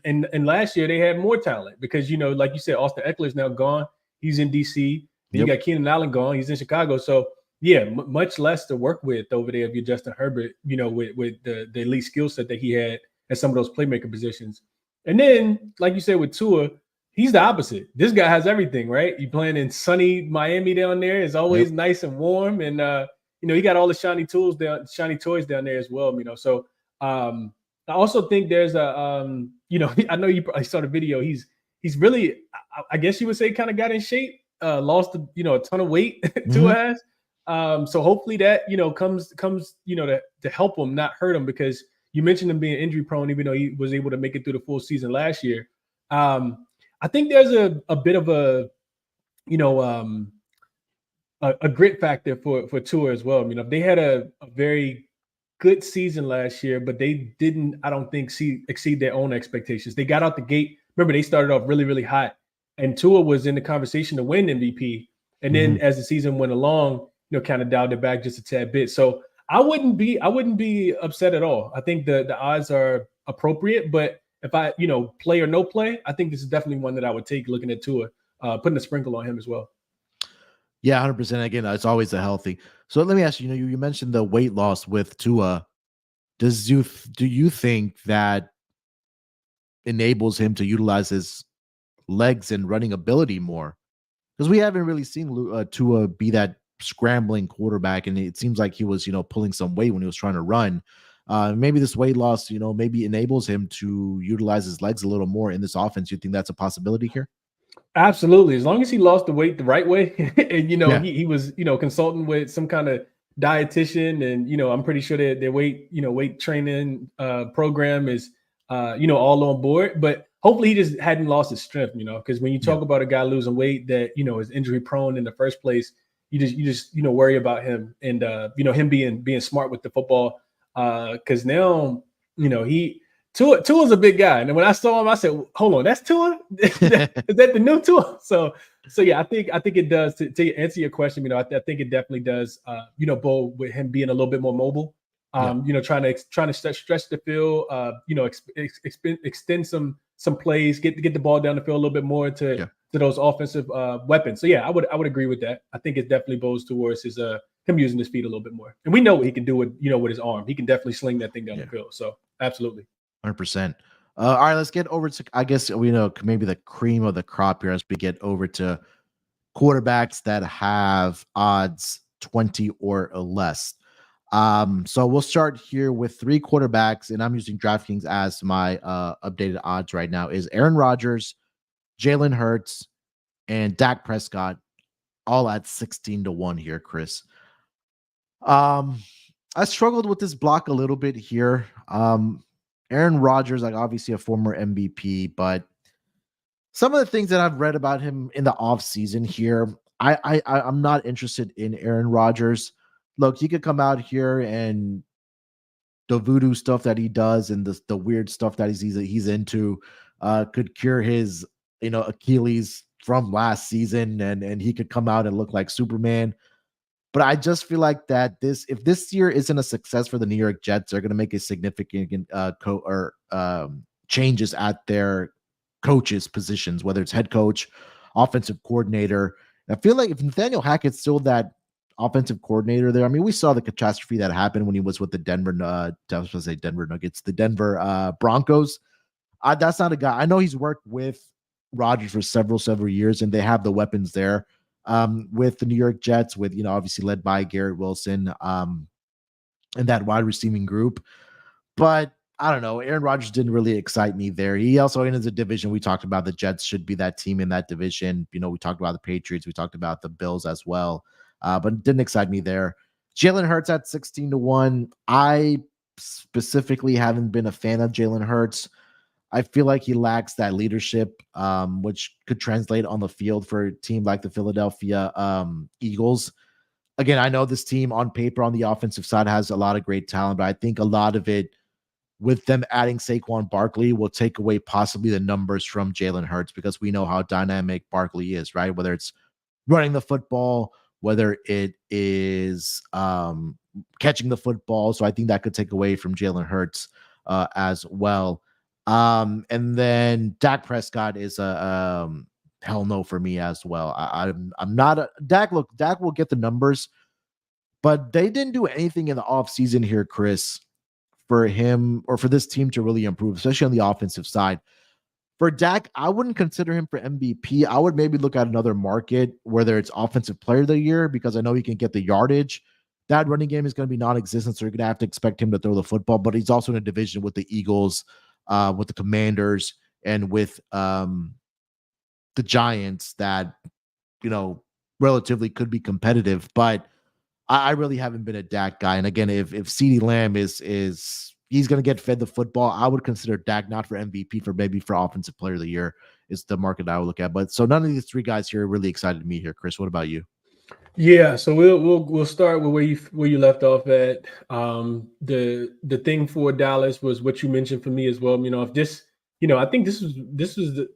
and last year they had more talent because like you said, Austin Eckler's now gone. He's in DC. Then you got Keenan Allen gone. He's in Chicago. So yeah, much less to work with over there if you're Justin Herbert. With the elite skill set that he had at some of those playmaker positions. And then, like you said, with Tua, he's the opposite. This guy has everything, right? You playing in sunny Miami down there. It's always nice and warm, and he got all the shiny toys down there as well. So I also think there's a I know you probably saw the video. He's really, I guess you would say, kind of got in shape. Lost a ton of weight. Tua has. So hopefully that comes to help him, not hurt him, because you mentioned him being injury prone, even though he was able to make it through the full season last year. I think there's a bit of a grit factor for Tua as well. They had a very good season last year, but they didn't, I don't think, exceed their own expectations. They got out the gate. Remember, they started off really, really hot, and Tua was in the conversation to win MVP. And then as the season went along, kind of dialed it back just a tad bit. So I wouldn't be upset at all. I think the odds are appropriate, but if I, play or no play, I think this is definitely one that I would take, looking at Tua, putting a sprinkle on him as well. Yeah, 100%. Again, it's always a healthy. So let me ask you, you mentioned the weight loss with Tua. Do you think that enables him to utilize his legs and running ability more? Because we haven't really seen Tua be that scrambling quarterback, and it seems like he was, pulling some weight when he was trying to run. Maybe this weight loss, maybe enables him to utilize his legs a little more in this offense. You think that's a possibility here? Absolutely. As long as he lost the weight the right way, and he was, consulting with some kind of dietitian, and I'm pretty sure that their weight training program is all on board. But hopefully he just hadn't lost his strength, because when you talk about a guy losing weight that is injury prone in the first place, you just worry about him, and him being smart with the football, because now Tua's a big guy, and when I saw him, I said, "Hold on, that's Tua? Is that the new Tua?" So yeah, I think it does. To answer your question, I think it definitely does. Both with him being a little bit more mobile, trying to stretch the field, extend some plays, get the ball down the field a little bit more to those offensive weapons. So yeah, I would agree with that. I think it definitely goes towards his him using his feet a little bit more, and we know what he can do with with his arm. He can definitely sling that thing down the field. So absolutely. 100%. All right, let's get over to, I guess, maybe the cream of the crop here as we get over to quarterbacks that have odds 20 or less. So we'll start here with 3 quarterbacks, and I'm using DraftKings as my updated odds right now, is Aaron Rodgers, Jalen Hurts, and Dak Prescott, all at 16-1 here, Chris. I struggled with this block a little bit here. Aaron Rodgers, like obviously a former MVP, but some of the things that I've read about him in the offseason here, I'm not interested in Aaron Rodgers. Look, he could come out here and the voodoo stuff that he does and the weird stuff that he's into could cure his Achilles from last season, and he could come out and look like Superman. But I just feel like that if this year isn't a success for the New York Jets, they're going to make a significant changes at their coaches' positions, whether it's head coach, offensive coordinator. And I feel like if Nathaniel Hackett's still that offensive coordinator there, I mean, we saw the catastrophe that happened when he was with the Denver Nuggets, the Denver Broncos. That's not a guy. I know he's worked with Rodgers for several years, and they have the weapons there. With the New York Jets, with obviously led by Garrett Wilson, and that wide receiving group. But I don't know. Aaron Rodgers didn't really excite me there. He also enters a division. We talked about the Jets should be that team in that division. We talked about the Patriots. We talked about the Bills as well. But it didn't excite me there. Jalen Hurts at 16-1. I specifically haven't been a fan of Jalen Hurts. I feel like he lacks that leadership, which could translate on the field for a team like the Philadelphia Eagles. Again, I know this team on paper on the offensive side has a lot of great talent, but I think a lot of it with them adding Saquon Barkley will take away possibly the numbers from Jalen Hurts, because we know how dynamic Barkley is, right? Whether it's running the football, whether it is catching the football. So I think that could take away from Jalen Hurts as well. And then Dak Prescott is a hell no for me as well. I'm not a Dak. Look, Dak will get the numbers, but they didn't do anything in the offseason here, Chris, for him or for this team to really improve, especially on the offensive side. For Dak, I wouldn't consider him for MVP. I would maybe look at another market, whether it's offensive player of the year, because I know he can get the yardage. That running game is going to be non-existent, so you're going to have to expect him to throw the football, but he's also in a division with the Eagles, with the Commanders, and with the Giants that, relatively could be competitive. But I really haven't been a Dak guy. And again, if CeeDee Lamb is he's going to get fed the football, I would consider Dak not for MVP, for maybe for offensive player of the year is the market I would look at. But so none of these three guys here really excited me here. Chris, what about you? Yeah, so we'll start with where you left off at. The thing for Dallas was what you mentioned for me as well. If this, I think this was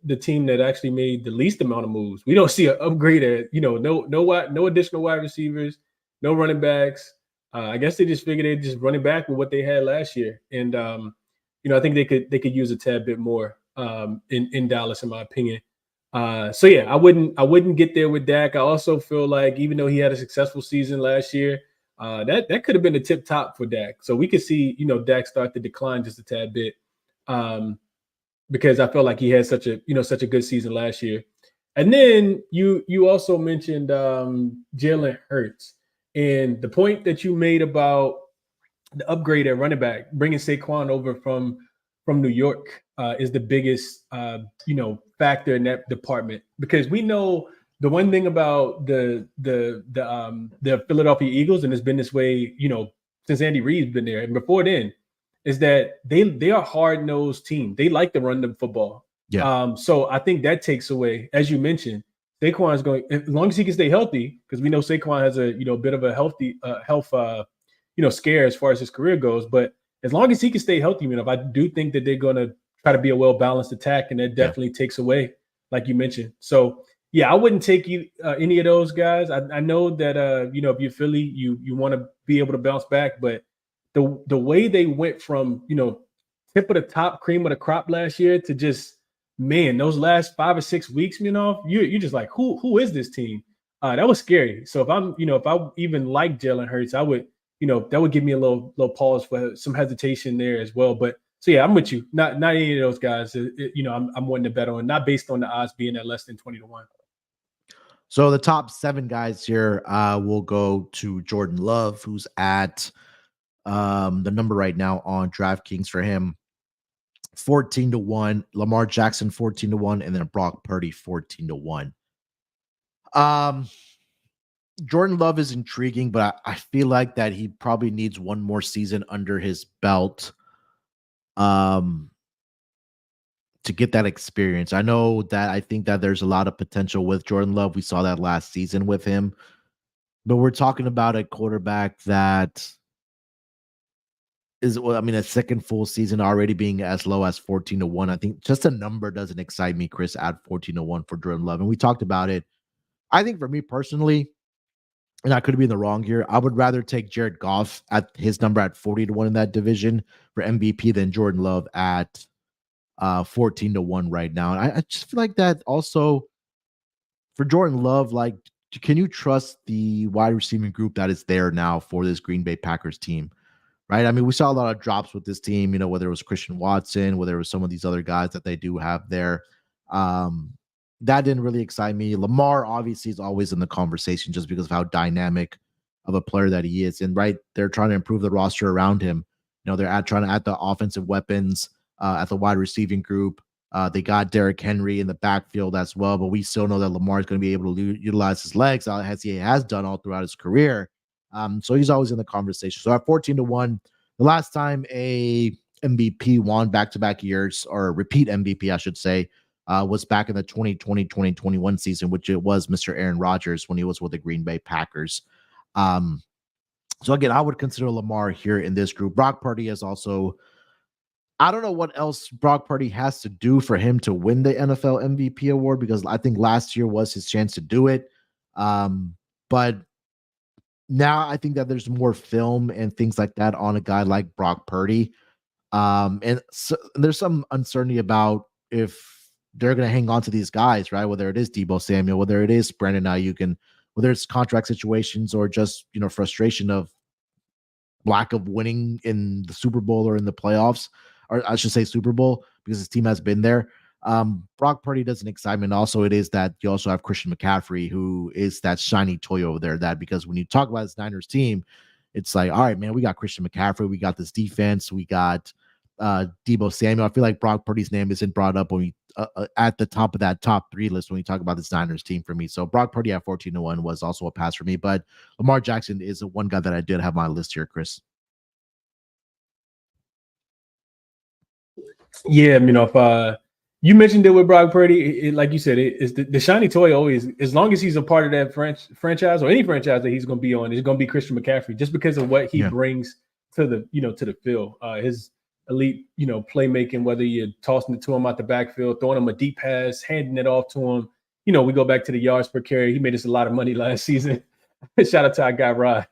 the team that actually made the least amount of moves. We don't see an upgrade at, no additional wide receivers, no running backs. I guess they just figured they'd just running back with what they had last year, and I think they could use a tad bit more in Dallas, in my opinion. So yeah, I wouldn't get there with Dak. I also feel like even though he had a successful season last year, that could have been the tip top for Dak. So we could see Dak start to decline just a tad bit, because I felt like he had such a good season last year. And then you also mentioned Jalen Hurts, and the point that you made about the upgrade at running back, bringing Saquon over from New York, is the biggest factor in that department, because we know the one thing about the Philadelphia Eagles, and it's been this way since Andy Reid's been there and before then, is that they are a hard-nosed team. They like to run the football. Yeah. So I think that takes away, as you mentioned, Saquon is going, as long as he can stay healthy, because we know Saquon has a bit of a health scare as far as his career goes. But as long as he can stay healthy, I do think that they're going to try to be a well-balanced attack, and that definitely takes away, like you mentioned. So yeah, I wouldn't take any of those guys. I know that if you're Philly, you want to be able to bounce back, but the way they went from tip of the top, cream of the crop last year to just, man, those last 5 or 6 weeks, you're just like, who is this team? That was scary. So if I even like Jalen Hurts, I would, that would give me a little pause for some hesitation there as well. But so yeah, I'm with you. Not any of those guys. I'm wanting to bet on, not based on the odds being at less than 20-1. So the top 7 guys here will go to Jordan Love, who's at the number right now on DraftKings for him 14-1, Lamar Jackson 14-1, and then Brock Purdy 14-1. Jordan Love is intriguing, but I feel like that he probably needs one more season under his belt to get that experience. I know that I think that there's a lot of potential with Jordan Love. We saw that last season with him, but we're talking about a quarterback that is, a second full season already being as low as 14-1. I think just a number doesn't excite me, Chris, at 14-1 for Jordan Love. And we talked about it. I think for me personally, and I could be in the wrong here, I would rather take Jared Goff at his number at 40-1 in that division for MVP than Jordan Love at 14-1 right now. And I just feel like that also for Jordan Love, like, can you trust the wide receiving group that is there now for this Green Bay Packers team? Right. I mean, we saw a lot of drops with this team, whether it was Christian Watson, whether it was some of these other guys that they do have there. Um, that didn't really excite me. Lamar obviously is always in the conversation just because of how dynamic of a player that he is. And they're trying to improve the roster around him. They're trying to add the offensive weapons at the wide receiving group. They got Derrick Henry in the backfield as well, but we still know that Lamar is going to be able to utilize his legs as he has done all throughout his career. So he's always in the conversation. So at 14-1, the last time a MVP won back-to-back years, or repeat MVP, I should say, was back in the 2020-2021 season, which it was Mr. Aaron Rodgers when he was with the Green Bay Packers. So again, I would consider Lamar here in this group. Brock Purdy is also, I don't know what else Brock Purdy has to do for him to win the NFL MVP award, because I think last year was his chance to do it. But now I think that there's more film and things like that on a guy like Brock Purdy. And so there's some uncertainty about if they're going to hang on to these guys, right? Whether it is Deebo Samuel, whether it is Brandon Ayuk, and whether it's contract situations or just, frustration of lack of winning in the Super Bowl or in the playoffs, or I should say Super Bowl, because his team has been there. Brock Purdy doesn't excite me. And also it is that you also have Christian McCaffrey, who is that shiny toy over there, because when you talk about this Niners team, it's like, all right, man, we got Christian McCaffrey, we got this defense, we got Deebo Samuel. I feel like Brock Purdy's name isn't brought up when we at the top of that top 3 list when we talk about this Niners team for me. So Brock Purdy at 14-1 was also a pass for me, but Lamar Jackson is the one guy that I did have on my list here, Chris. Yeah, if you mentioned it with Brock Purdy, like you said, it's the shiny toy always, as long as he's a part of that franchise or any franchise that he's going to be on, it's going to be Christian McCaffrey, just because of what he brings to the field. His elite, playmaking, whether you're tossing it to him out the backfield, throwing him a deep pass, handing it off to him. We go back to the yards per carry. He made us a lot of money last season. Shout out to our guy Rod.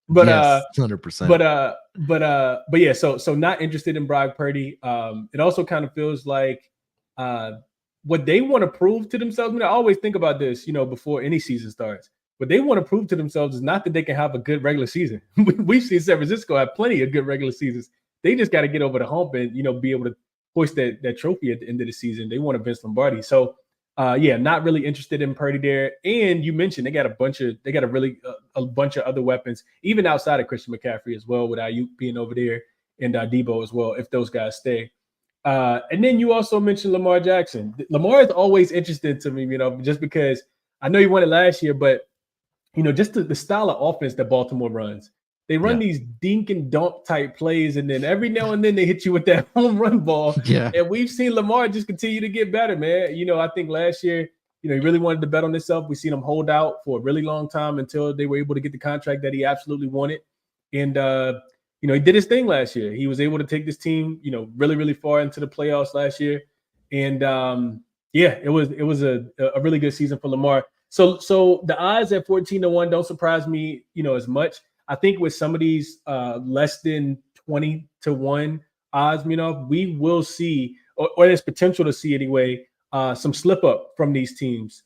But yes, 100%. But yeah, so not interested in Brock Purdy. It also kind of feels like what they want to prove to themselves. I mean, I always think about this, before any season starts. What they want to prove to themselves is not that they can have a good regular season. We've seen San Francisco have plenty of good regular seasons. They just got to get over the hump and be able to hoist that trophy at the end of the season. They want a Vince Lombardi. So not really interested in Purdy there. And you mentioned they got a bunch of other weapons, even outside of Christian McCaffrey as well, with Ayuk being over there and Deebo as well, if those guys stay. And then you also mentioned Lamar Jackson. Lamar is always interesting to me, just because I know he won it last year, but just the style of offense that Baltimore runs. They run these dink and dunk type plays, and then every now and then they hit you with that home run ball. Yeah. And we've seen Lamar just continue to get better, man. I think last year, he really wanted to bet on himself. We've seen him hold out for a really long time until they were able to get the contract that he absolutely wanted. And, he did his thing last year. He was able to take this team, really, really far into the playoffs last year. And, it was a really good season for Lamar. So the odds at 14-1 don't surprise me, as much. I think with some of these less than 20-1 odds, we will see, or there's potential to see anyway, some slip up from these teams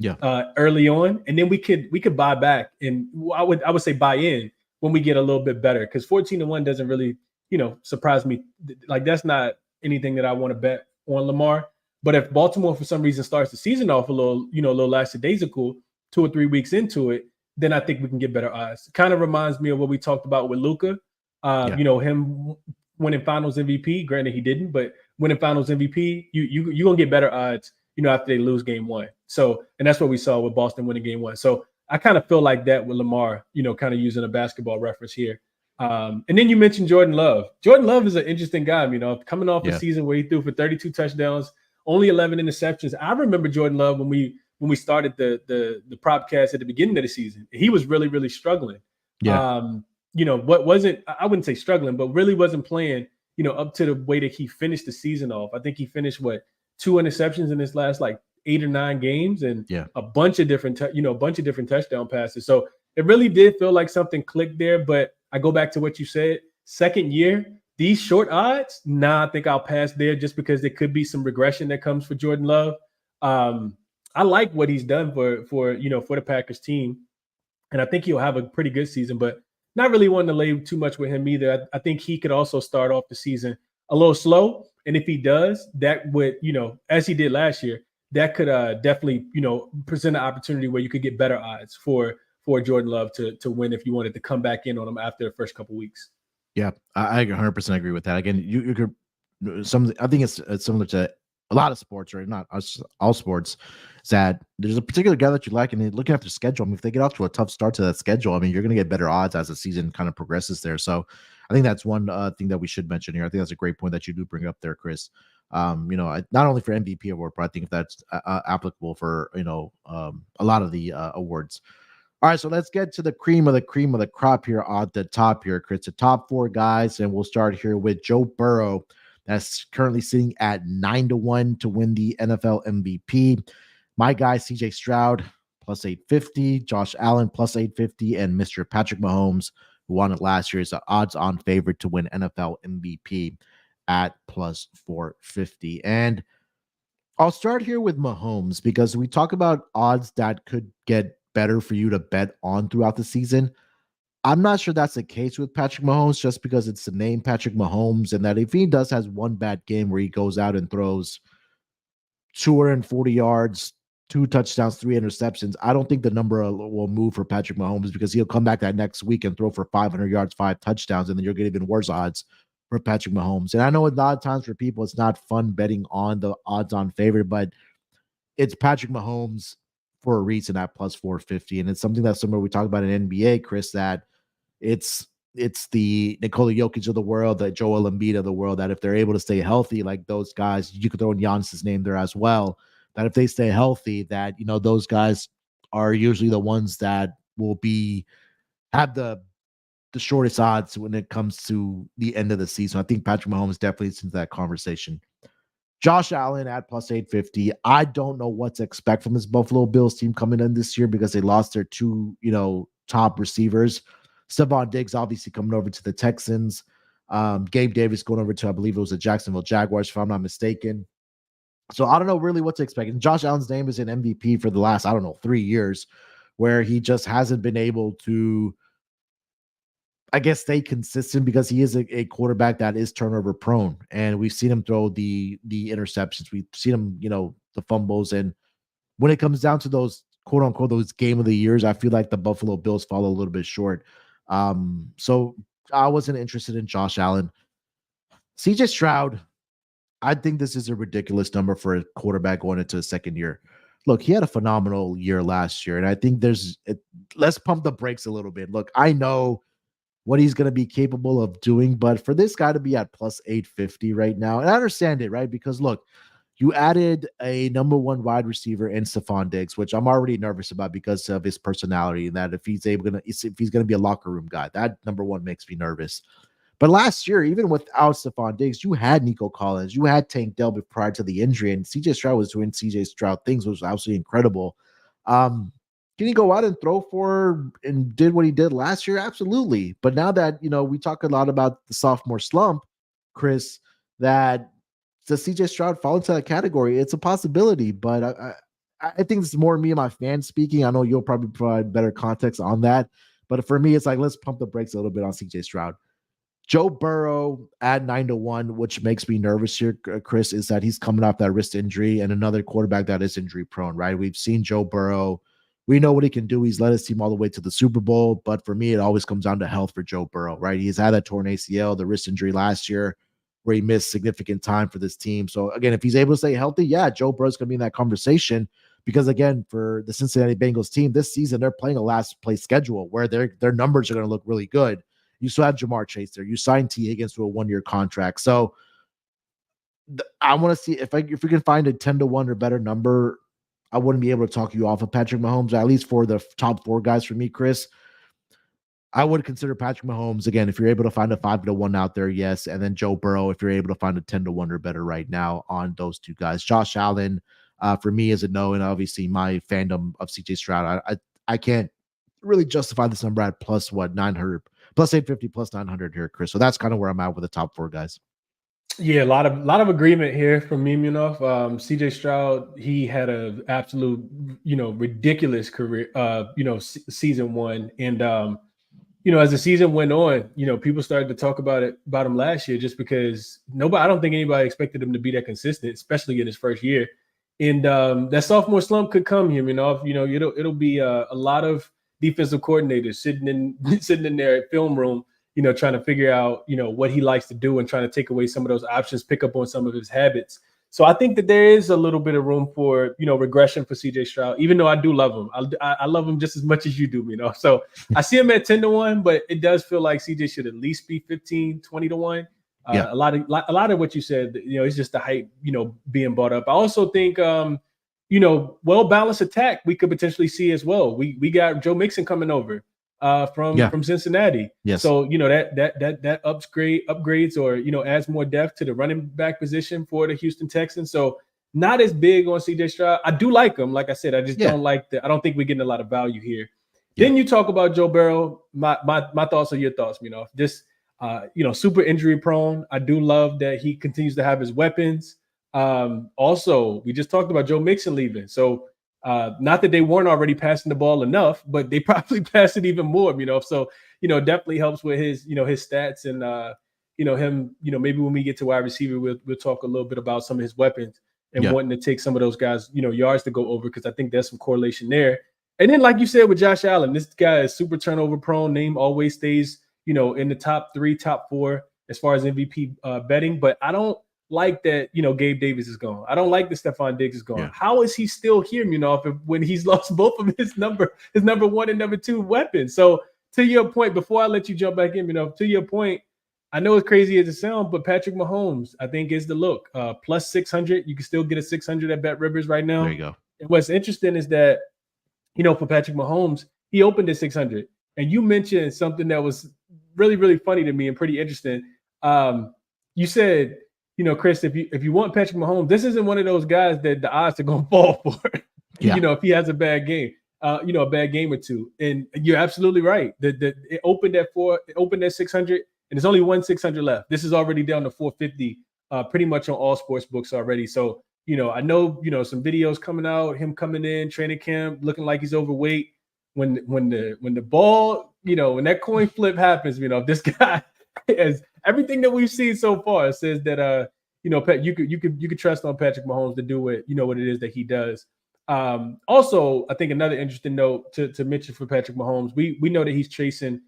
early on, and then we could buy back, and I would say buy in when we get a little bit better, because 14-1 doesn't really surprise me. Like, that's not anything that I want to bet on Lamar. But if Baltimore for some reason starts the season off a little lackadaisical 2 or 3 weeks into it, then I think we can get better odds. It kind of reminds me of what we talked about with Luka. Him winning Finals MVP. Granted, he didn't, but winning Finals MVP, you're gonna get better odds, after they lose game 1. So, and that's what we saw with Boston winning game 1. So I kind of feel like that with Lamar, kind of using a basketball reference here. And then you mentioned Jordan Love. Jordan Love is an interesting guy, coming off a season where he threw for 32 touchdowns, only 11 interceptions. I remember Jordan Love when we started the Propcast at the beginning of the season. He was really, really struggling. I wouldn't say struggling, but really wasn't playing, up to the way that he finished the season off. I think he finished 2 interceptions in his last 8 or 9 games, and a bunch of different touchdown passes. So it really did feel like something clicked there. But I go back to what you said. Second year, these short odds, I think I'll pass there just because there could be some regression that comes for Jordan Love. I like what he's done for the Packers team, and I think he'll have a pretty good season. But not really wanting to lay too much with him either. I think he could also start off the season a little slow, and if he does, that would as he did last year, that could definitely present an opportunity where you could get better odds for Jordan Love to win if you wanted to come back in on him after the first couple weeks. Yeah, I 100% agree with that. Again, you could I think it's similar to a lot of sports, right? Not all sports. Is that there's a particular guy that you like, and looking at their schedule. I mean, if they get off to a tough start to that schedule, I mean, you're going to get better odds as the season kind of progresses there. So, I think that's one thing that we should mention here. I think that's a great point that you do bring up there, Chris. Not only for MVP award, but I think that's applicable for a lot of the awards. All right, so let's get to the cream of the crop here on the top here, Chris. The top four guys, and we'll start here with Joe Burrow. That's currently sitting at 9-1 to win the NFL MVP. My guy, CJ Stroud, plus 850. Josh Allen, plus 850. And Mr. Patrick Mahomes, who won it last year, is the odds-on favorite to win NFL MVP at plus 450. And I'll start here with Mahomes because we talk about odds that could get better for you to bet on throughout the season. I'm not sure that's the case with Patrick Mahomes just because it's the name Patrick Mahomes, and that if he has one bad game where he goes out and throws 240 yards, 2 touchdowns, 3 interceptions, I don't think the number will move for Patrick Mahomes because he'll come back that next week and throw for 500 yards, 5 touchdowns, and then you'll get even worse odds for Patrick Mahomes. And I know a lot of times for people, it's not fun betting on the odds-on favorite, but it's Patrick Mahomes for a reason at plus 450. And it's something that's similar we talked about in NBA, Chris, that it's the Nikola Jokic of the world, the Joel Embiid of the world, that if they're able to stay healthy, like those guys, you could throw in Giannis's name there as well, that if they stay healthy, that, those guys are usually the ones that will have the shortest odds when it comes to the end of the season. I think Patrick Mahomes definitely is into that conversation. Josh Allen at plus 850. I don't know what to expect from this Buffalo Bills team coming in this year because they lost their 2, top receivers. Stephon Diggs obviously coming over to the Texans. Gabe Davis going over to, I believe it was the Jacksonville Jaguars, if I'm not mistaken. So I don't know really what to expect. And Josh Allen's name is an MVP for the last, 3 years, where he just hasn't been able to, I guess, stay consistent because he is a quarterback that is turnover prone. And we've seen him throw the interceptions. We've seen him, the fumbles. And when it comes down to those, quote unquote, those game of the years, I feel like the Buffalo Bills fall a little bit short. So I wasn't interested in Josh Allen. CJ Stroud, I think this is a ridiculous number for a quarterback going into the second year. Look, he had a phenomenal year last year. And I think let's pump the brakes a little bit. Look, I know what he's going to be capable of doing, but for this guy to be at plus 850 right now, and I understand it, right? Because look, you added a number 1 wide receiver in Stephon Diggs, which I'm already nervous about because of his personality, and that if he's going to be a locker room guy, that number 1 makes me nervous. But last year, even without Stephon Diggs, you had Nico Collins, you had Tank Dell prior to the injury, and CJ Stroud was doing CJ Stroud things, which was absolutely incredible. Can he go out and throw for and did what he did last year? Absolutely. But now that, we talk a lot about the sophomore slump, Chris, that does CJ Stroud fall into that category? It's a possibility, but I think this is more me and my fans speaking. I know you'll probably provide better context on that. But for me, it's like, let's pump the brakes a little bit on CJ Stroud. Joe Burrow at 9-1, which makes me nervous here, Chris, is that he's coming off that wrist injury and another quarterback that is injury prone, right? We've seen Joe Burrow. We know what he can do. He's led his team all the way to the Super Bowl. But for me, it always comes down to health for Joe Burrow, right? He's had that torn ACL, the wrist injury last year, where he missed significant time for this team. So again, if he's able to stay healthy, yeah, Joe Burrow's going to be in that conversation because again, for the Cincinnati Bengals team this season, they're playing a last place schedule where their numbers are going to look really good. You still have Jamar Chase there. You signed T. Higgins to a 1-year contract. So I want to see if we can find a 10-1 or better number. I wouldn't be able to talk you off of Patrick Mahomes, at least for the top 4 guys for me, Chris. I would consider Patrick Mahomes, again, if you're able to find a 5-1 out there, yes. And then Joe Burrow, if you're able to find a 10-1 or better right now on those 2 guys. Josh Allen, for me, is a no. And obviously my fandom of CJ Stroud, I can't really justify this number at plus 900, plus 850, plus 900 here, Chris. So that's kind of where I'm at with the top 4 guys. Yeah, a lot of agreement here from me, CJ Stroud, he had an absolute, ridiculous career, season 1. And, as the season went on, people started to talk about him last year, just because I don't think anybody expected him to be that consistent, especially in his first year. And that sophomore slump could come here, it'll be a lot of defensive coordinators sitting in their film room, trying to figure out, what he likes to do and trying to take away some of those options, pick up on some of his habits. So I think that there is a little bit of room for, regression for CJ Stroud, even though I do love him. I love him just as much as you do, So I see him at 10-1, but it does feel like CJ should at least be 15, 20-1. A lot of what you said, it's just the hype, being brought up. I also think, well-balanced attack we could potentially see as well. We got Joe Mixon coming over from Cincinnati. Yes. So, that upgrades or, adds more depth to the running back position for the Houston Texans. So not as big on CJ Stroud. I do like him. Like I said, I just don't like I don't think we're getting a lot of value here. Then you talk about Joe Burrow. My thoughts are your thoughts, This super injury prone. I do love that he continues to have his weapons. Also, we just talked about Joe Mixon leaving. So not that they weren't already passing the ball enough, but they probably passed it even more, So, definitely helps with his, his stats and him, maybe when we get to wide receiver, we'll talk a little bit about some of his weapons and wanting to take some of those guys, yards to go over, because I think there's some correlation there. And then, like you said, with Josh Allen, this guy is super turnover prone. Name always stays, in the top 3, top 4 as far as MVP betting. But I don't like that, Gabe Davis is gone. I don't like that Stephon Diggs is gone. Yeah. How is he still here, when he's lost both of his number 1 and number 2 weapons? So to your point, before I let you jump back in, to your point, I know it's crazy as it sounds, but Patrick Mahomes, I think, is the look. Plus 600. You can still get a 600 at Bet Rivers right now. There you go. And what's interesting is that, for Patrick Mahomes, he opened at 600. And you mentioned something that was really, really funny to me and pretty interesting. You said, Chris, if you want Patrick Mahomes, this isn't one of those guys that the odds are going to fall for, if he has a bad game, a bad game or two. And you're absolutely right. It opened at 600, and there's only one 600 left. This is already down to 450, pretty much on all sports books already. So, I know, some videos coming out, him coming in training camp, looking like he's overweight. When the ball, when that coin flip happens, this guy has everything that we've seen so far says that, you could trust on Patrick Mahomes to do it, what it is that he does. Also, I think another interesting note to mention for Patrick Mahomes, we know that he's chasing,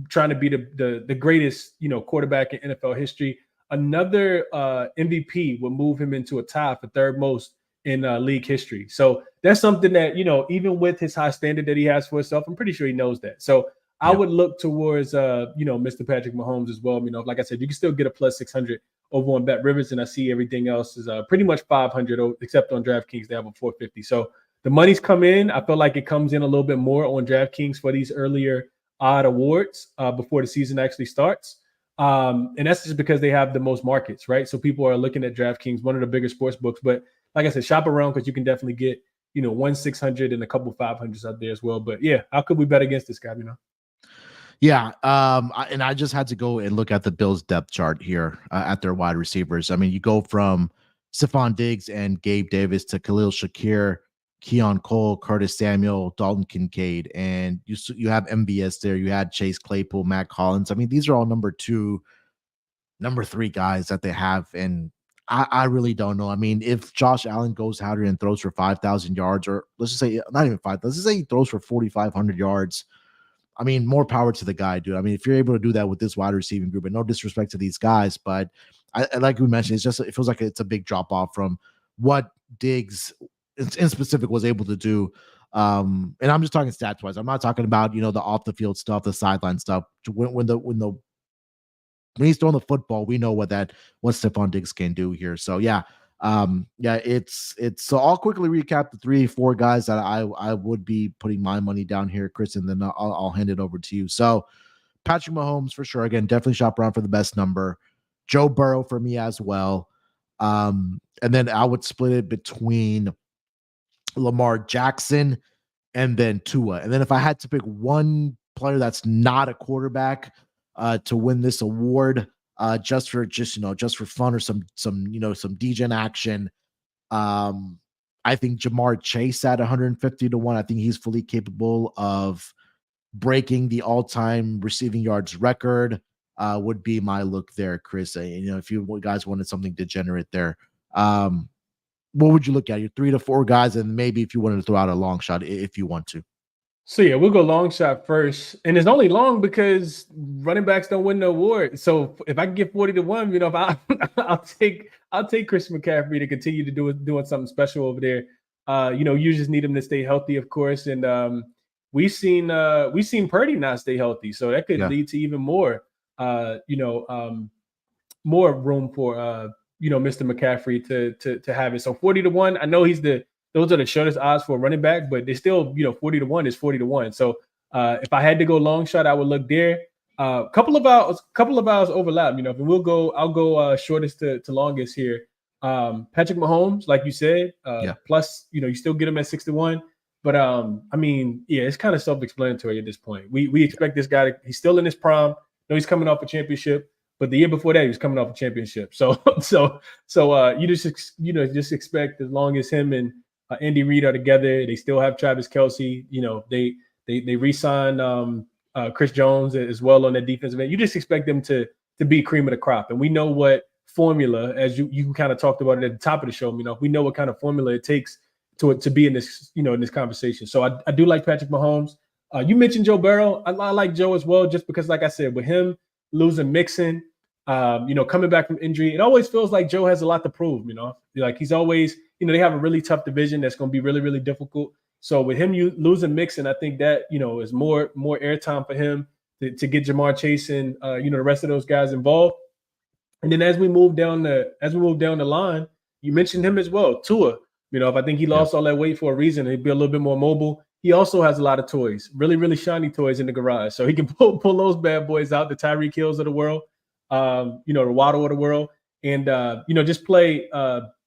trying to be the greatest, quarterback in NFL history. Another MVP would move him into a tie for third most in league history. So that's something that, even with his high standard that he has for himself, I'm pretty sure he knows that. So I would look towards, Mr. Patrick Mahomes as well. Like I said, you can still get a plus 600 over on Bet Rivers, and I see everything else is pretty much 500, except on DraftKings, they have a 450. So the money's come in. I feel like it comes in a little bit more on DraftKings for these earlier odd awards before the season actually starts. And that's just because they have the most markets, right? So people are looking at DraftKings, one of the bigger sports books. But like I said, shop around, because you can definitely get, 1 600 and a couple 500s out there as well. But yeah, how could we bet against this guy, Yeah, and I just had to go and look at the Bills depth chart here at their wide receivers. I mean, you go from Stephon Diggs and Gabe Davis to Khalil Shakir, Keon Cole, Curtis Samuel, Dalton Kincaid, and you have MVS there. You had Chase Claypool, Matt Collins. I mean, these are all number 2, number 3 guys that they have, and I really don't know. I mean, if Josh Allen goes out here and throws for 5,000 yards, or let's just say not even 5, let's just say he throws for 4,500 yards. I mean, more power to the guy, dude. I mean, if you're able to do that with this wide receiving group, and no disrespect to these guys, but I like we mentioned, it feels like it's a big drop off from what Diggs in specific was able to do. And I'm just talking stats wise. I'm not talking about, the off the field stuff, the sideline stuff. When he's throwing the football, we know what Stephon Diggs can do here. So yeah. It's so I'll quickly recap the 3-4 guys that I would be putting my money down here, Chris, and then I'll hand it over to you. So Patrick Mahomes for sure. Again, definitely shop around for the best number. Joe Burrow for me as well. And then I would split it between Lamar Jackson and then Tua. And then if I had to pick one player that's not a quarterback to win this award, just for fun or some some degen action, I think Jamar Chase at 150 to 1. I think he's fully capable of breaking the all-time receiving yards record. Would be my look there, Chris. If you guys wanted something degenerate there, what would you look at? Your 3 to 4 guys, and maybe if you wanted to throw out a long shot, if you want to. So yeah, we'll go long shot first, and it's only long because running backs don't win the award. So if I can get 40 to 1, if I'll take Chris McCaffrey to continue to doing something special over there. You just need him to stay healthy, of course, and we've seen Purdy not stay healthy, so that could lead to even more more room for Mr. McCaffrey to have it. So 40 to 1, I know those are the shortest odds for a running back, but they still, 40 to 1 is 40 to 1. So if I had to go long shot, I would look there. Couple of hours overlap, and I'll go shortest to longest here. Patrick Mahomes, like you said, plus, you still get him at 6 to 1. But it's kind of self-explanatory at this point. We expect this guy he's still in his prime. No, he's coming off a championship, but the year before that, he was coming off a championship. So you just expect, as long as him and Andy Reid are together, they still have Travis Kelce. They re-signed Chris Jones as well on that defensive end. You just expect them to be cream of the crop, and we know what formula, as you kind of talked about it at the top of the show. We know what kind of formula it takes to be in this in this conversation. So I do like Patrick Mahomes. You mentioned Joe Burrow. I like Joe as well, just because, like I said, with him losing Mixon, coming back from injury, it always feels like Joe has a lot to prove. Like he's always, they have a really tough division that's going to be really, really difficult. So with him losing Mixon, I think that is more airtime for him to get Jamar Chase and the rest of those guys involved. And then as we move down the line, you mentioned him as well, Tua. If I think he lost all that weight for a reason, he'd be a little bit more mobile. He also has a lot of toys, really, really shiny toys in the garage. So he can pull those bad boys out, the Tyreek Hills of the world, the Waddle of the world, and just play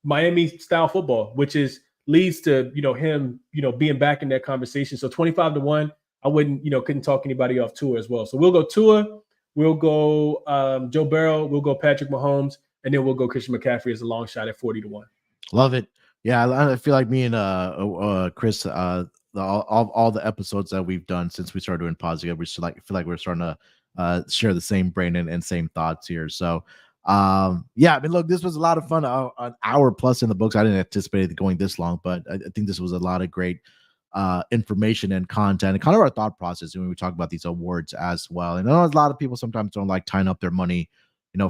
Miami style football, which leads to him being back in that conversation. So 25 to 1, I couldn't talk anybody off Tua as well. So we'll go Tua, we'll go Joe Burrow, we'll go Patrick Mahomes, and then we'll go Christian McCaffrey as a long shot at 40 to 1. Love it. Yeah, I feel like me and Chris, all the episodes that we've done since we started doing pods together, we feel like we're starting to share the same brain and same thoughts here. So look, this was a lot of fun. An hour plus in the books. I didn't anticipate it going this long, but I think this was a lot of great information and content and kind of our thought process when we talk about these awards as well. And I know a lot of people sometimes don't like tying up their money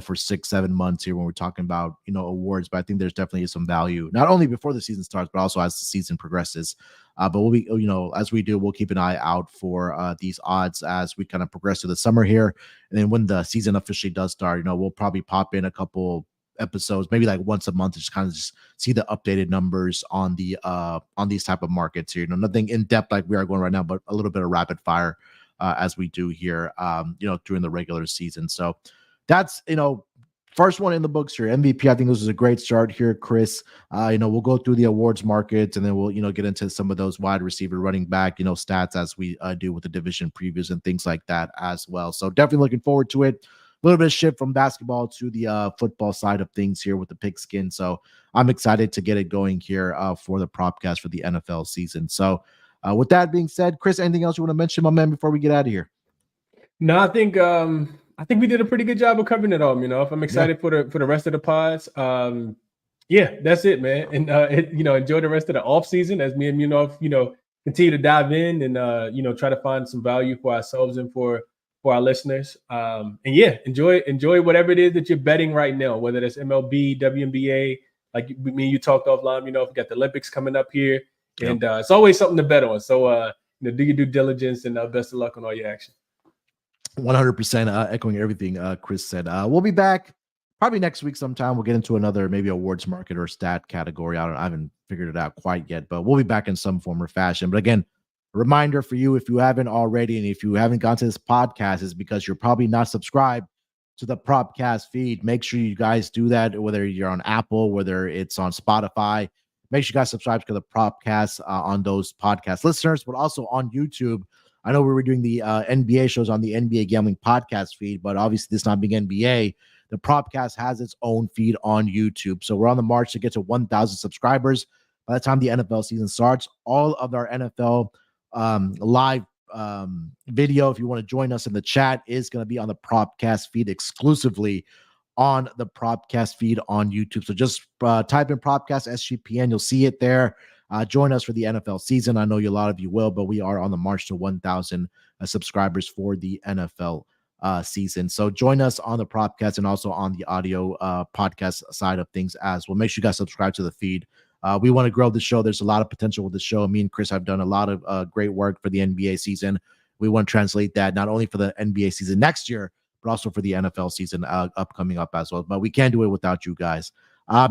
for 6-7 months here when we're talking about, awards, but I think there's definitely some value, not only before the season starts, but also as the season progresses. But we'll be, as we do, we'll keep an eye out for these odds as we kind of progress to the summer here. And then when the season officially does start, we'll probably pop in a couple episodes, maybe like once a month, to just see the updated numbers on these type of markets here. Nothing in depth like we are going right now, but a little bit of rapid fire as we do here, during the regular season. So that's, first one in the books here. MVP, I think this is a great start here, Chris. We'll go through the awards markets, and then we'll, get into some of those wide receiver, running back, stats as we do with the division previews and things like that as well. So definitely looking forward to it. A little bit of shift from basketball to the football side of things here with the pigskin. So I'm excited to get it going here for the Propcast for the NFL season. So with that being said, Chris, anything else you want to mention, my man, before we get out of here? No, I think we did a pretty good job of covering it all. If I'm excited for the rest of the pods. That's it, man. And enjoy the rest of the off season as me and Munaf, continue to dive in and try to find some value for ourselves and for our listeners. Enjoy whatever it is that you're betting right now, whether that's MLB, WNBA. Like me and you talked offline. We got the Olympics coming up here, and it's always something to bet on. So do your due diligence, and best of luck on all your action. 100% echoing everything Chris said. We'll be back probably next week sometime. We'll get into another maybe awards market or stat category. I haven't figured it out quite yet, but we'll be back in some form or fashion. But again, a reminder for you, if you haven't already, and if you haven't gone to this podcast, is because you're probably not subscribed to the Propcast feed. Make sure you guys do that, whether you're on Apple, whether it's on Spotify. Make sure you guys subscribe to the Propcast on those podcast listeners, but also on YouTube. I know we were doing the NBA shows on the NBA Gambling Podcast feed, but obviously this not being NBA, the Propcast has its own feed on YouTube. So we're on the march to get to 1,000 subscribers. By the time the NFL season starts, all of our NFL live video, if you want to join us in the chat, is going to be on the Propcast feed exclusively on the Propcast feed on YouTube. So just type in Propcast SGPN. You'll see it there. Join us for the NFL season. I know a lot of you will, but we are on the march to 1,000 subscribers for the NFL season. So join us on the Propcast and also on the audio podcast side of things as well. Make sure you guys subscribe to the feed. We want to grow the show. There's a lot of potential with the show. Me and Chris have done a lot of great work for the NBA season. We want to translate that not only for the NBA season next year, but also for the NFL season upcoming up as well. But we can't do it without you guys.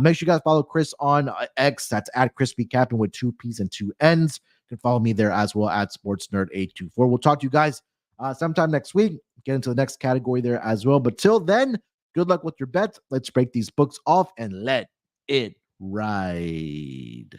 Make sure you guys follow Chris on X. That's at Crispy Captain with 2 P's and 2 N's. You can follow me there as well at SportsNerd824. We'll talk to you guys sometime next week. Get into the next category there as well. But till then, good luck with your bets. Let's break these books off and let it ride.